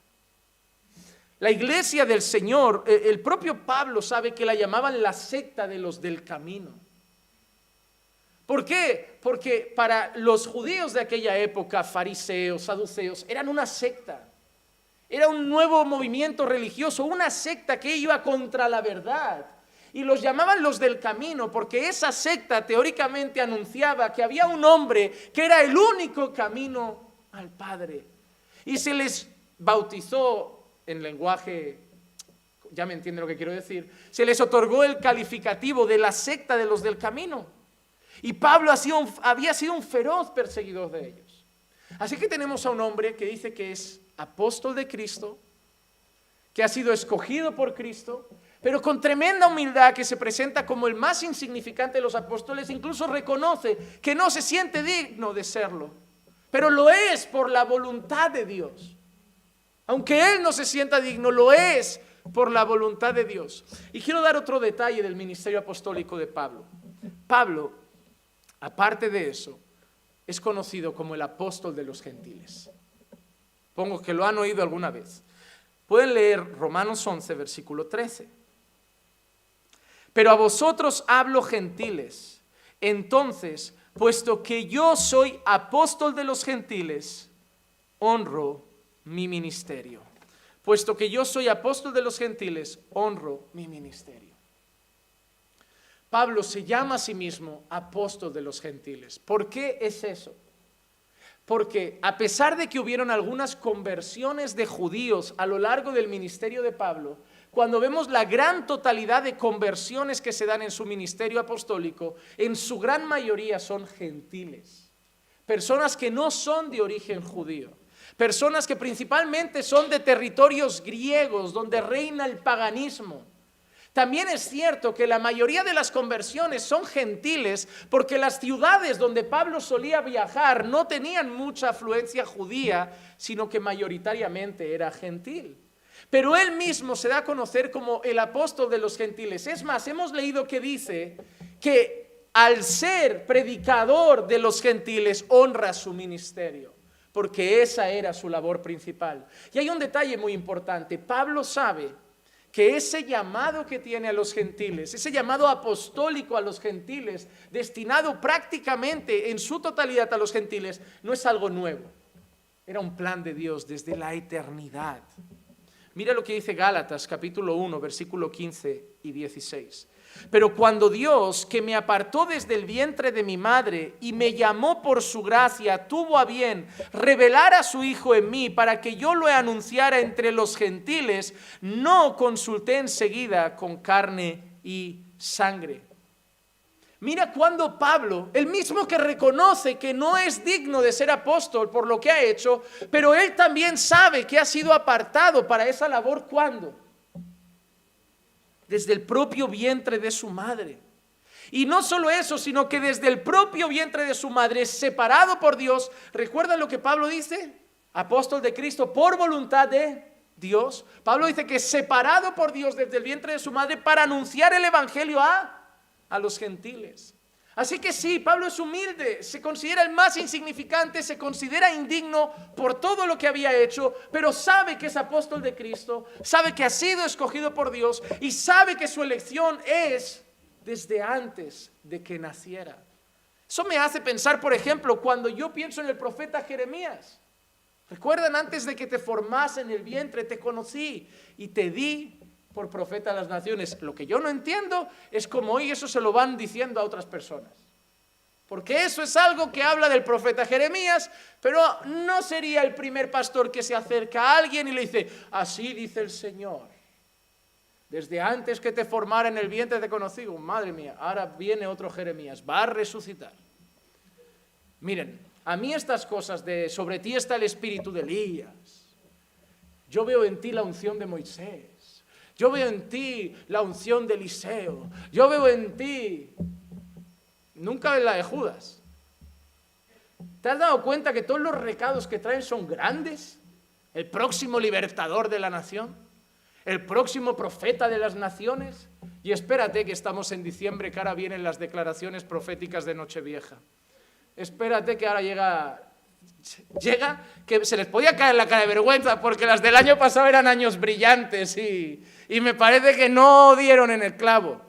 La iglesia del Señor, el propio Pablo sabe que la llamaban la secta de los del camino. ¿Por qué? Porque para los judíos de aquella época, fariseos, saduceos, eran una secta. Era un nuevo movimiento religioso, una secta que iba contra la verdad. Y los llamaban los del camino porque esa secta teóricamente anunciaba que había un hombre que era el único camino al Padre. Y se les bautizó en lenguaje, ya me entienden lo que quiero decir, se les otorgó el calificativo de la secta de los del camino. Y Pablo había sido un feroz perseguidor de ellos. Así que tenemos a un hombre que dice que es apóstol de Cristo, que ha sido escogido por Cristo, pero con tremenda humildad, que se presenta como el más insignificante de los apóstoles, incluso reconoce que no se siente digno de serlo, pero lo es por la voluntad de Dios. Aunque él no se sienta digno, lo es por la voluntad de Dios. Y quiero dar otro detalle del ministerio apostólico de Pablo. Pablo, aparte de eso, es conocido como el apóstol de los gentiles. Pongo que lo han oído alguna vez. Pueden leer Romanos 11, versículo 13. Pero a vosotros hablo gentiles. Entonces, puesto que yo soy apóstol de los gentiles, honro mi ministerio. Puesto que yo soy apóstol de los gentiles, honro mi ministerio. Pablo se llama a sí mismo apóstol de los gentiles. ¿Por qué es eso? Porque a pesar de que hubieron algunas conversiones de judíos a lo largo del ministerio de Pablo, cuando vemos la gran totalidad de conversiones que se dan en su ministerio apostólico, en su gran mayoría son gentiles, personas que no son de origen judío, personas que principalmente son de territorios griegos, donde reina el paganismo. También es cierto que la mayoría de las conversiones son gentiles porque las ciudades donde Pablo solía viajar no tenían mucha afluencia judía, sino que mayoritariamente era gentil. Pero él mismo se da a conocer como el apóstol de los gentiles. Es más, hemos leído que dice que al ser predicador de los gentiles honra su ministerio, porque esa era su labor principal. Y hay un detalle muy importante. Pablo sabe que ese llamado que tiene a los gentiles, ese llamado apostólico a los gentiles, destinado prácticamente en su totalidad a los gentiles, no es algo nuevo. Era un plan de Dios desde la eternidad. Mira lo que dice Gálatas capítulo 1, versículo 15 y 16. Pero cuando Dios, que me apartó desde el vientre de mi madre y me llamó por su gracia, tuvo a bien revelar a su Hijo en mí para que yo lo anunciara entre los gentiles, no consulté enseguida con carne y sangre. Mira cuando Pablo, el mismo que reconoce que no es digno de ser apóstol por lo que ha hecho, pero él también sabe que ha sido apartado para esa labor, ¿cuándo? Desde el propio vientre de su madre. Y no solo eso, sino que desde el propio vientre de su madre, separado por Dios. ¿Recuerdan lo que Pablo dice? Apóstol de Cristo por voluntad de Dios. Pablo dice que separado por Dios desde el vientre de su madre para anunciar el evangelio a los gentiles. Así que sí, Pablo es humilde, se considera el más insignificante, se considera indigno por todo lo que había hecho, pero sabe que es apóstol de Cristo, sabe que ha sido escogido por Dios y sabe que su elección es desde antes de que naciera. Eso me hace pensar, por ejemplo, cuando yo pienso en el profeta Jeremías. ¿Recuerdan? Antes de que te formase en el vientre te conocí y te di por profeta a las naciones. Lo que yo no entiendo es cómo hoy eso se lo van diciendo a otras personas. Porque eso es algo que habla del profeta Jeremías, pero no sería el primer pastor que se acerca a alguien y le dice, así dice el Señor. Desde antes que te formara en el vientre te conocí. Madre mía, ahora viene otro Jeremías, va a resucitar. Miren, a mí estas cosas de sobre ti está el espíritu de Elías. Yo veo en ti la unción de Moisés. Yo veo en ti la unción de Eliseo. Yo veo en ti, nunca ves la de Judas. ¿Te has dado cuenta que todos los recados que traen son grandes? El próximo libertador de la nación, el próximo profeta de las naciones. Y espérate que estamos en diciembre, que ahora vienen las declaraciones proféticas de Nochevieja. Espérate que ahora llega que se les podía caer la cara de vergüenza porque las del año pasado eran años brillantes y me parece que no dieron en el clavo.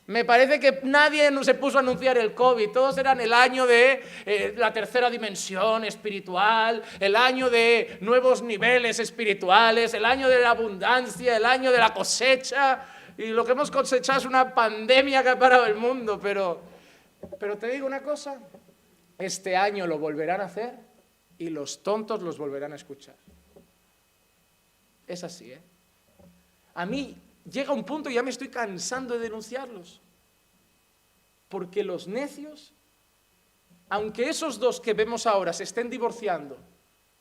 Me parece que nadie se puso a anunciar el COVID, todos eran el año de la tercera dimensión espiritual, el año de nuevos niveles espirituales, el año de la abundancia, el año de la cosecha, y lo que hemos cosechado es una pandemia que ha parado el mundo, pero te digo una cosa, este año lo volverán a hacer y los tontos los volverán a escuchar. Es así, ¿eh? A mí llega un punto y ya me estoy cansando de denunciarlos. Porque los necios, aunque esos dos que vemos ahora se estén divorciando,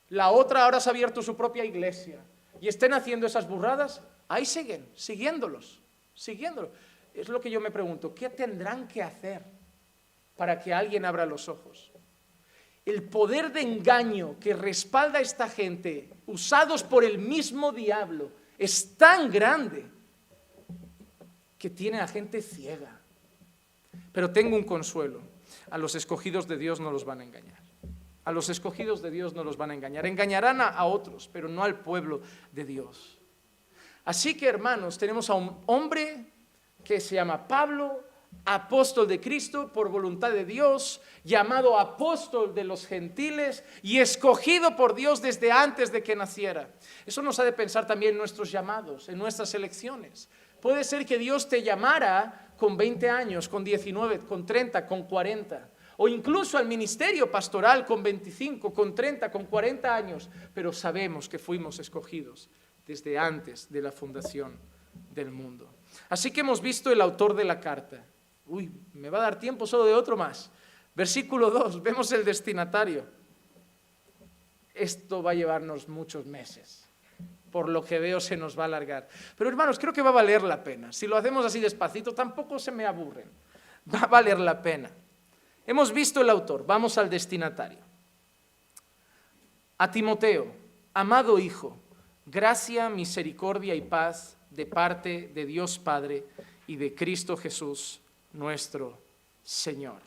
la otra ahora se ha abierto su propia iglesia y estén haciendo esas burradas, ahí siguen, siguiéndolos. Es lo que yo me pregunto, ¿qué tendrán que hacer para que alguien abra los ojos? El poder de engaño que respalda a esta gente, usados por el mismo diablo, es tan grande que tiene a gente ciega. Pero tengo un consuelo, a los escogidos de Dios no los van a engañar. A los escogidos de Dios no los van a engañar. Engañarán a otros, pero no al pueblo de Dios. Así que, hermanos, tenemos a un hombre que se llama Pablo, apóstol de Cristo por voluntad de Dios, llamado apóstol de los gentiles y escogido por Dios desde antes de que naciera. Eso nos ha de pensar también en nuestros llamados, en nuestras elecciones. Puede ser que Dios te llamara con 20 años, con 19, con 30, con 40, o incluso al ministerio pastoral con 25, con 30, con 40 años, pero sabemos que fuimos escogidos desde antes de la fundación del mundo. Así que hemos visto el autor de la carta. Uy, me va a dar tiempo solo de otro más. Versículo 2, vemos el destinatario. Esto va a llevarnos muchos meses. Por lo que veo se nos va a alargar. Pero hermanos, creo que va a valer la pena. Si lo hacemos así despacito, tampoco se me aburren. Va a valer la pena. Hemos visto el autor, vamos al destinatario. A Timoteo, amado hijo, gracia, misericordia y paz de parte de Dios Padre y de Cristo Jesús, nuestro Señor.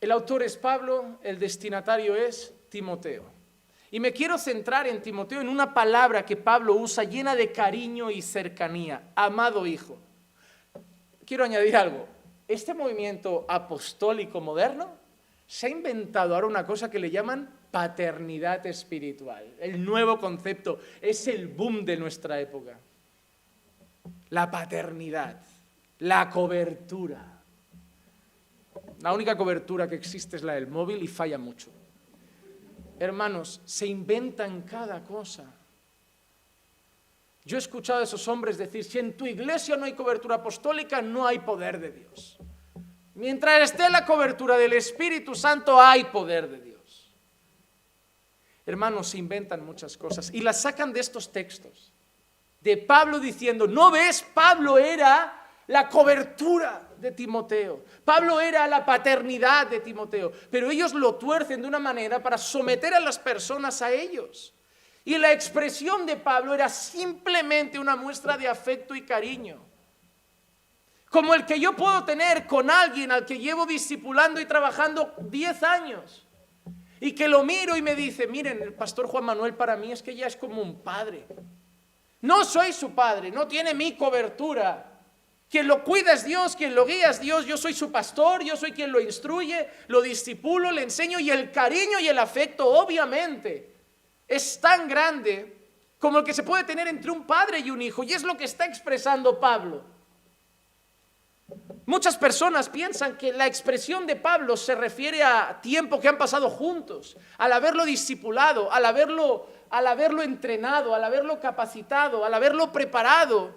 El autor es Pablo, el destinatario es Timoteo. Y me quiero centrar en Timoteo en una palabra que Pablo usa llena de cariño y cercanía, amado hijo. Quiero añadir algo, este movimiento apostólico moderno se ha inventado ahora una cosa que le llaman paternidad espiritual. El nuevo concepto, es el boom de nuestra época. La paternidad, la cobertura. La única cobertura que existe es la del móvil y falla mucho. Hermanos, se inventan cada cosa. Yo he escuchado a esos hombres decir, si en tu iglesia no hay cobertura apostólica, no hay poder de Dios. Mientras esté la cobertura del Espíritu Santo, hay poder de Dios. Hermanos, se inventan muchas cosas y las sacan de estos textos. De Pablo diciendo, ¿no ves? Pablo era la cobertura de Timoteo. Pablo era la paternidad de Timoteo. Pero ellos lo tuercen de una manera para someter a las personas a ellos. Y la expresión de Pablo era simplemente una muestra de afecto y cariño. Como el que yo puedo tener con alguien al que llevo discipulando y trabajando 10 años. Y que lo miro y me dice, miren, el pastor Juan Manuel para mí es que ya es como un padre. No soy su padre, no tiene mi cobertura. Quien lo cuida es Dios, quien lo guía es Dios. Yo soy su pastor, yo soy quien lo instruye, lo discipulo, le enseño. Y el cariño y el afecto, obviamente, es tan grande como el que se puede tener entre un padre y un hijo. Y es lo que está expresando Pablo. Muchas personas piensan que la expresión de Pablo se refiere a tiempo que han pasado juntos, al haberlo discipulado, al haberlo entrenado, al haberlo capacitado, al haberlo preparado.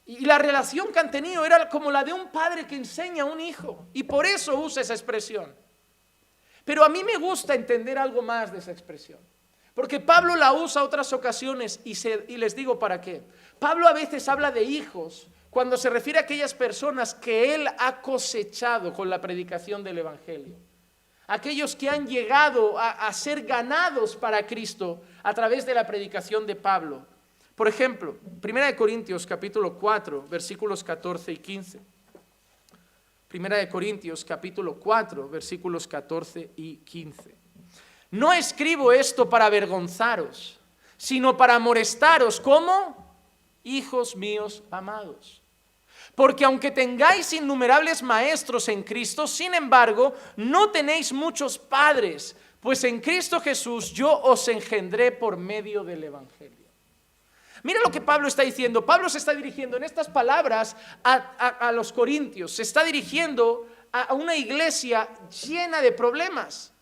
Y la relación que han tenido era como la de un padre que enseña a un hijo. Y por eso usa esa expresión. Pero a mí me gusta entender algo más de esa expresión. Porque Pablo la usa otras ocasiones y les digo para qué. Pablo a veces habla de hijos cuando se refiere a aquellas personas que él ha cosechado con la predicación del Evangelio. Aquellos que han llegado a ser ganados para Cristo a través de la predicación de Pablo. Por ejemplo, 1 Corintios capítulo 4, versículos 14 y 15. 1 Corintios capítulo 4, versículos 14 y 15. No escribo esto para avergonzaros, sino para amonestaros como hijos míos amados. Porque aunque tengáis innumerables maestros en Cristo, sin embargo, no tenéis muchos padres, pues en Cristo Jesús yo os engendré por medio del Evangelio. Mira lo que Pablo está diciendo. Pablo se está dirigiendo en estas palabras a los corintios. Se está dirigiendo a una iglesia llena de problemas.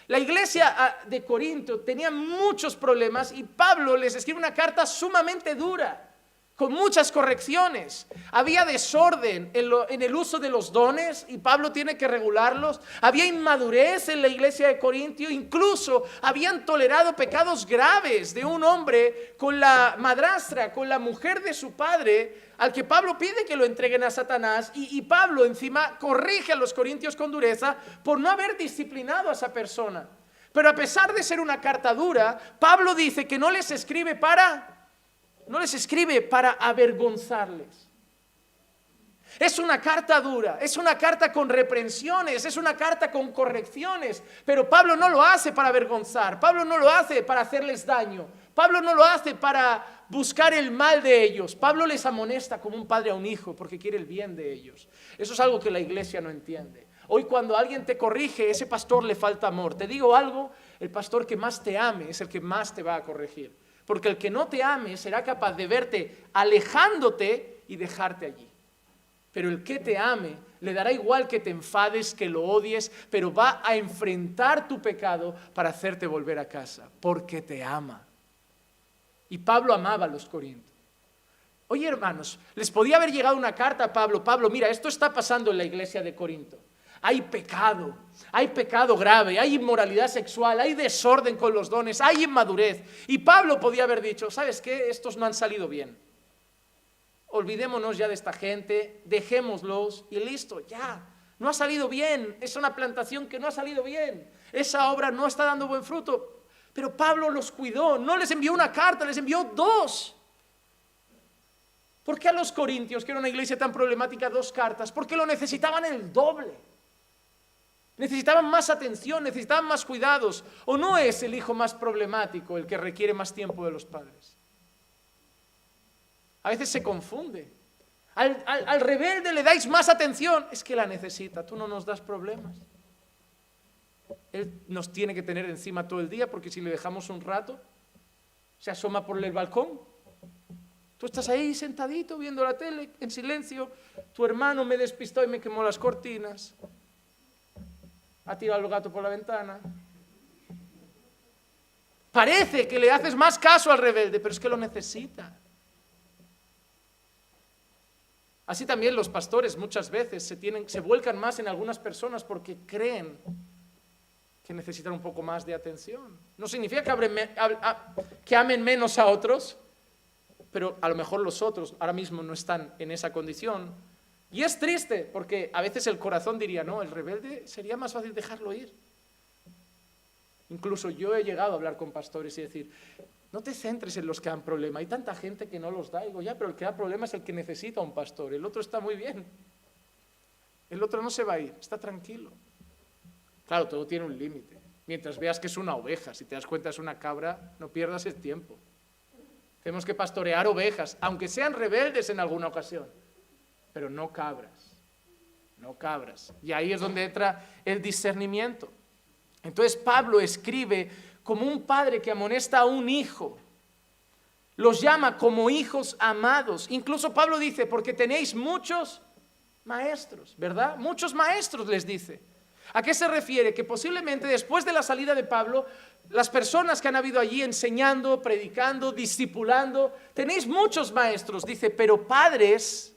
La iglesia de Corinto tenía muchos problemas y Pablo les escribe una carta sumamente dura, con muchas correcciones. Había desorden en el uso de los dones y Pablo tiene que regularlos. Había inmadurez en la iglesia de Corintio. Incluso habían tolerado pecados graves de un hombre con la madrastra, con la mujer de su padre, al que Pablo pide que lo entreguen a Satanás. Y Pablo encima corrige a los corintios con dureza por no haber disciplinado a esa persona. Pero a pesar de ser una carta dura, Pablo dice que no les escribe para avergonzarles. Es una carta dura, es una carta con reprensiones, es una carta con correcciones, pero Pablo no lo hace para avergonzar, Pablo no lo hace para hacerles daño, Pablo no lo hace para buscar el mal de ellos. Pablo les amonesta como un padre a un hijo porque quiere el bien de ellos. Eso es algo que la iglesia no entiende. Hoy cuando alguien te corrige, ese pastor le falta amor. Te digo algo, el pastor que más te ame es el que más te va a corregir. Porque el que no te ame será capaz de verte alejándote y dejarte allí. Pero el que te ame le dará igual que te enfades, que lo odies, pero va a enfrentar tu pecado para hacerte volver a casa, porque te ama. Y Pablo amaba a los corintios. Oye, hermanos, les podía haber llegado una carta a Pablo. Pablo, mira, esto está pasando en la iglesia de Corinto. Hay pecado grave, hay inmoralidad sexual, hay desorden con los dones, hay inmadurez. Y Pablo podía haber dicho, ¿sabes qué? Estos no han salido bien. Olvidémonos ya de esta gente, dejémoslos y listo, ya. No ha salido bien, es una plantación que no ha salido bien. Esa obra no está dando buen fruto. Pero Pablo los cuidó, no les envió una carta, les envió 2. ¿Por qué a los corintios, que era una iglesia tan problemática, 2 cartas? Porque lo necesitaban el doble. Necesitaban más atención, necesitaban más cuidados. ¿O no es el hijo más problemático el que requiere más tiempo de los padres? A veces se confunde. Al rebelde le dais más atención. Es que la necesita, tú no nos das problemas. Él nos tiene que tener encima todo el día porque si le dejamos un rato, se asoma por el balcón. Tú estás ahí sentadito viendo la tele en silencio. Tu hermano me despistó y me quemó las cortinas. Ha tirado el gato por la ventana. Parece que le haces más caso al rebelde, pero es que lo necesita. Así también los pastores muchas veces se vuelcan más en algunas personas porque creen que necesitan un poco más de atención. No significa que amen menos a otros, pero a lo mejor los otros ahora mismo no están en esa condición. Y es triste, porque a veces el corazón diría, no, el rebelde sería más fácil dejarlo ir. Incluso yo he llegado a hablar con pastores y decir, no te centres en los que dan problema, hay tanta gente que no los da. Digo, ya, pero el que da problema es el que necesita un pastor, el otro está muy bien. El otro no se va a ir, está tranquilo. Claro, todo tiene un límite. Mientras veas que es una oveja, si te das cuenta es una cabra, no pierdas el tiempo. Tenemos que pastorear ovejas, aunque sean rebeldes en alguna ocasión, pero no cabras, no cabras. Y ahí es donde entra el discernimiento. Entonces Pablo escribe como un padre que amonesta a un hijo. Los llama como hijos amados. Incluso Pablo dice, porque tenéis muchos maestros, ¿verdad? Muchos maestros les dice. ¿A qué se refiere? Que posiblemente después de la salida de Pablo, las personas que han habido allí enseñando, predicando, discipulando, tenéis muchos maestros, dice, pero padres,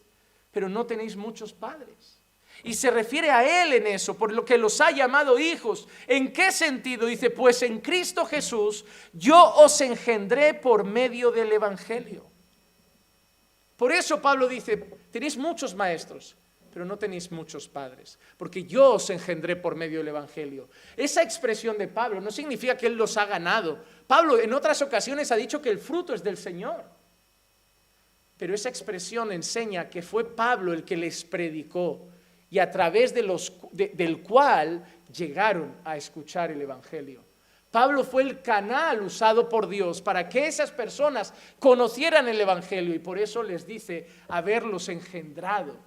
pero no tenéis muchos padres. Y se refiere a él en eso, por lo que los ha llamado hijos. ¿En qué sentido? Dice, pues en Cristo Jesús yo os engendré por medio del Evangelio. Por eso Pablo dice, tenéis muchos maestros, pero no tenéis muchos padres, porque yo os engendré por medio del Evangelio. Esa expresión de Pablo no significa que él los ha ganado. Pablo en otras ocasiones ha dicho que el fruto es del Señor. Pero esa expresión enseña que fue Pablo el que les predicó y a través del cual llegaron a escuchar el Evangelio. Pablo fue el canal usado por Dios para que esas personas conocieran el Evangelio y por eso les dice haberlos engendrado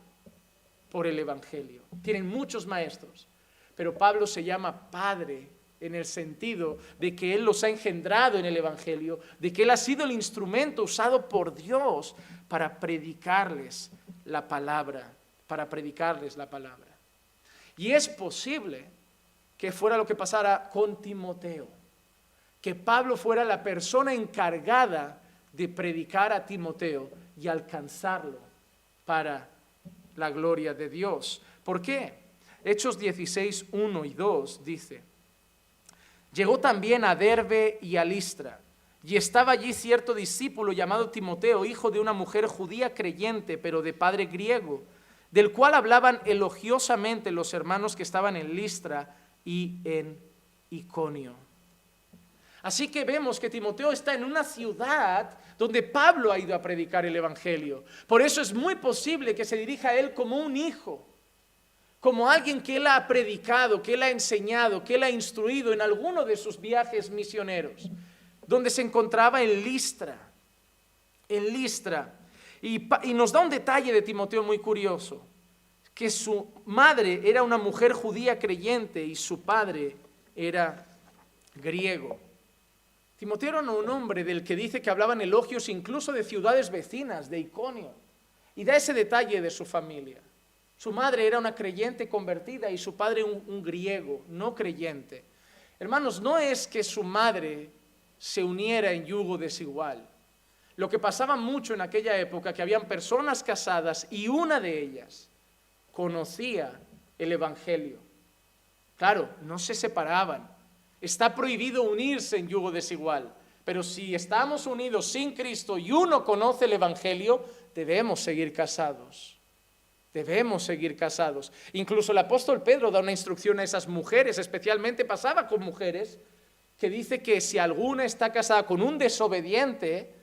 por el Evangelio. Tienen muchos maestros, pero Pablo se llama padre en el sentido de que él los ha engendrado en el Evangelio, de que él ha sido el instrumento usado por Dios para predicarles la palabra, Y es posible que fuera lo que pasara con Timoteo, que Pablo fuera la persona encargada de predicar a Timoteo y alcanzarlo para la gloria de Dios. ¿Por qué? Hechos 16, 1 y 2 dice, llegó también a Derbe y a Listra, y estaba allí cierto discípulo llamado Timoteo, hijo de una mujer judía creyente, pero de padre griego, del cual hablaban elogiosamente los hermanos que estaban en Listra y en Iconio. Así que vemos que Timoteo está en una ciudad donde Pablo ha ido a predicar el Evangelio. Por eso es muy posible que se dirija a él como un hijo, como alguien que él ha predicado, que él ha enseñado, que él ha instruido en alguno de sus viajes misioneros, donde se encontraba en Listra. Y nos da un detalle de Timoteo muy curioso, que su madre era una mujer judía creyente y su padre era griego. Timoteo era un hombre del que dice que hablaban elogios incluso de ciudades vecinas, de Iconio, y da ese detalle de su familia. Su madre era una creyente convertida y su padre un griego, no creyente. Hermanos, no es que su madre se uniera en yugo desigual, lo que pasaba mucho en aquella época, que habían personas casadas y una de ellas conocía el Evangelio. Claro, no se separaban. Está prohibido unirse en yugo desigual, pero si estamos unidos sin Cristo y uno conoce el Evangelio, debemos seguir casados. Debemos seguir casados. Incluso el apóstol Pedro da una instrucción a esas mujeres, especialmente pasaba con mujeres, que dice que si alguna está casada con un desobediente,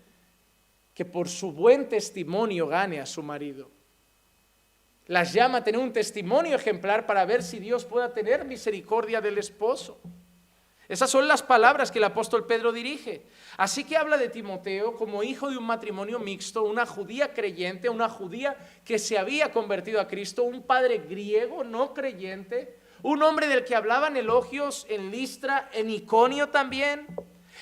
que por su buen testimonio gane a su marido. Las llama a tener un testimonio ejemplar para ver si Dios pueda tener misericordia del esposo. Esas son las palabras que el apóstol Pedro dirige. Así que habla de Timoteo como hijo de un matrimonio mixto, una judía creyente, una judía que se había convertido a Cristo, un padre griego no creyente, un hombre del que hablaban elogios en Listra, en Iconio también.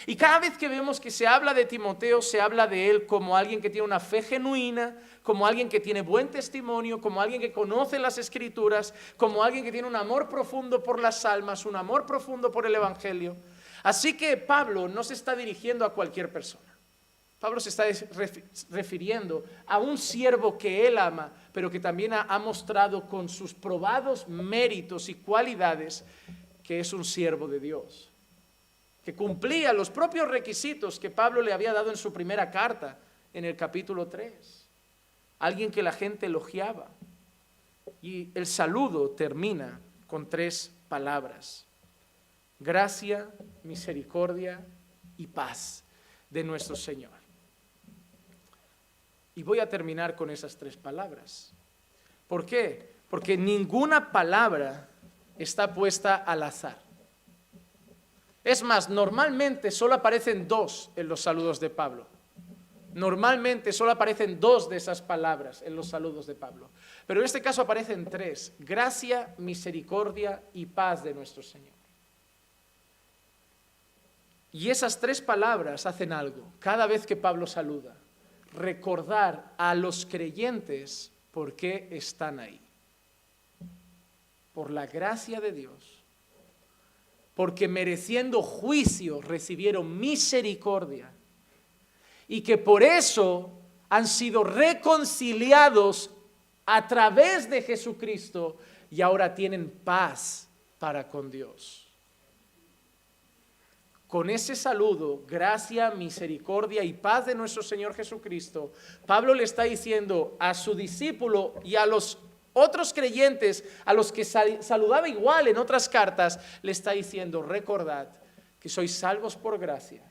Y cada vez que vemos que se habla de Timoteo, se habla de él como alguien que tiene una fe genuina, como alguien que tiene buen testimonio, como alguien que conoce las Escrituras, como alguien que tiene un amor profundo por las almas, un amor profundo por el Evangelio. Así que Pablo no se está dirigiendo a cualquier persona. Pablo se está refiriendo a un siervo que él ama, pero que también ha mostrado con sus probados méritos y cualidades que es un siervo de Dios, que cumplía los propios requisitos que Pablo le había dado en su primera carta, en el capítulo 3. Alguien que la gente elogiaba. Y el saludo termina con 3 palabras: gracia, misericordia y paz de nuestro Señor. Y voy a terminar con esas 3 palabras. ¿Por qué? Porque ninguna palabra está puesta al azar. Es más, normalmente solo aparecen 2 en los saludos de Pablo. Normalmente solo aparecen 2 de esas palabras en los saludos de Pablo. Pero en este caso aparecen 3: gracia, misericordia y paz de nuestro Señor. Y esas 3 palabras hacen algo. Cada vez que Pablo saluda, recordar a los creyentes por qué están ahí. Por la gracia de Dios. Porque mereciendo juicio recibieron misericordia. Y que por eso han sido reconciliados a través de Jesucristo y ahora tienen paz para con Dios. Con ese saludo, gracia, misericordia y paz de nuestro Señor Jesucristo, Pablo le está diciendo a su discípulo y a los otros creyentes, a los que saludaba igual en otras cartas, le está diciendo: recordad que sois salvos por gracia,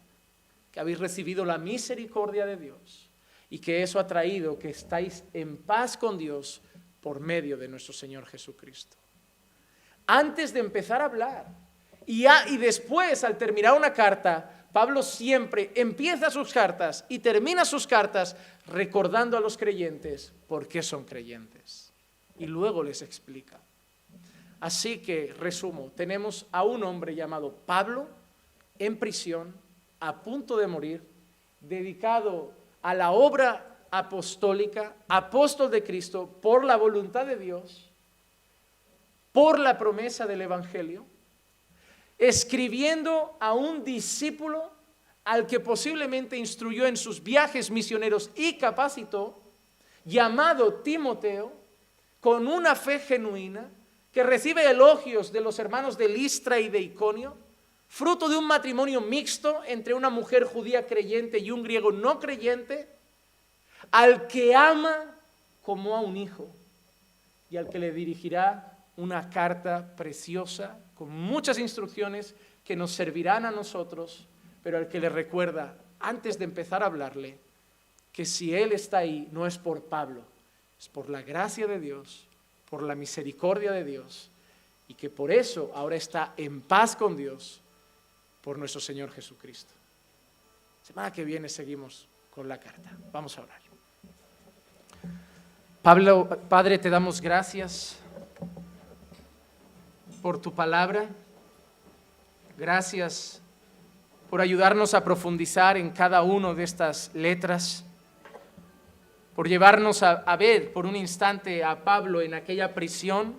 que habéis recibido la misericordia de Dios y que eso ha traído que estáis en paz con Dios por medio de nuestro Señor Jesucristo. Antes de empezar a hablar y después, al terminar una carta, Pablo siempre empieza sus cartas y termina sus cartas recordando a los creyentes por qué son creyentes. Y luego les explica. Así que, resumo, tenemos a un hombre llamado Pablo en prisión, a punto de morir, dedicado a la obra apostólica, apóstol de Cristo, por la voluntad de Dios, por la promesa del Evangelio, escribiendo a un discípulo al que posiblemente instruyó en sus viajes misioneros y capacitó, llamado Timoteo, con una fe genuina, que recibe elogios de los hermanos de Listra y de Iconio, fruto de un matrimonio mixto entre una mujer judía creyente y un griego no creyente, al que ama como a un hijo y al que le dirigirá una carta preciosa con muchas instrucciones que nos servirán a nosotros, pero al que le recuerda, antes de empezar a hablarle, que si él está ahí no es por Pablo, es por la gracia de Dios, por la misericordia de Dios, y que por eso ahora está en paz con Dios por nuestro Señor Jesucristo. Semana que viene seguimos con la carta. Vamos a orar. Pablo, Padre, te damos gracias por tu palabra. Gracias por ayudarnos a profundizar en cada una de estas letras, por llevarnos a ver por un instante a Pablo en aquella prisión,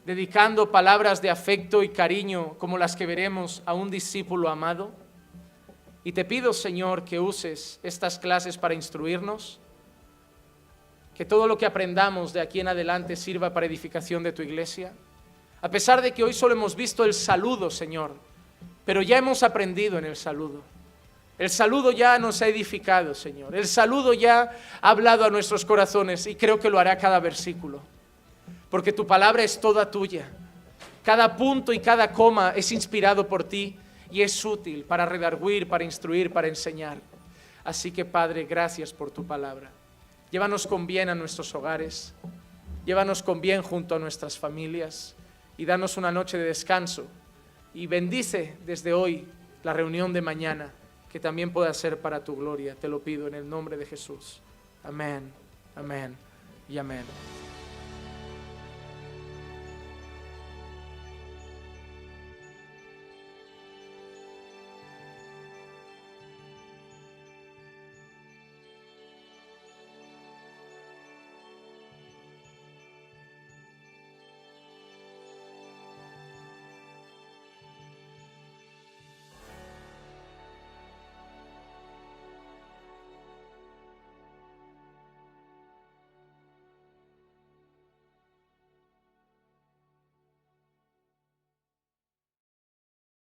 dedicando palabras de afecto y cariño como las que veremos a un discípulo amado. Y te pido, Señor, que uses estas clases para instruirnos, que todo lo que aprendamos de aquí en adelante sirva para edificación de tu iglesia. A pesar de que hoy solo hemos visto el saludo, Señor, pero ya hemos aprendido en el saludo. El saludo ya nos ha edificado, Señor. El saludo ya ha hablado a nuestros corazones y creo que lo hará cada versículo, porque tu palabra es toda tuya. Cada punto y cada coma es inspirado por ti y es útil para redarguir, para instruir, para enseñar. Así que, Padre, gracias por tu palabra. Llévanos con bien a nuestros hogares, llévanos con bien junto a nuestras familias y danos una noche de descanso. Y bendice desde hoy la reunión de mañana, que también pueda ser para tu gloria. Te lo pido en el nombre de Jesús. Amén, amén y amén.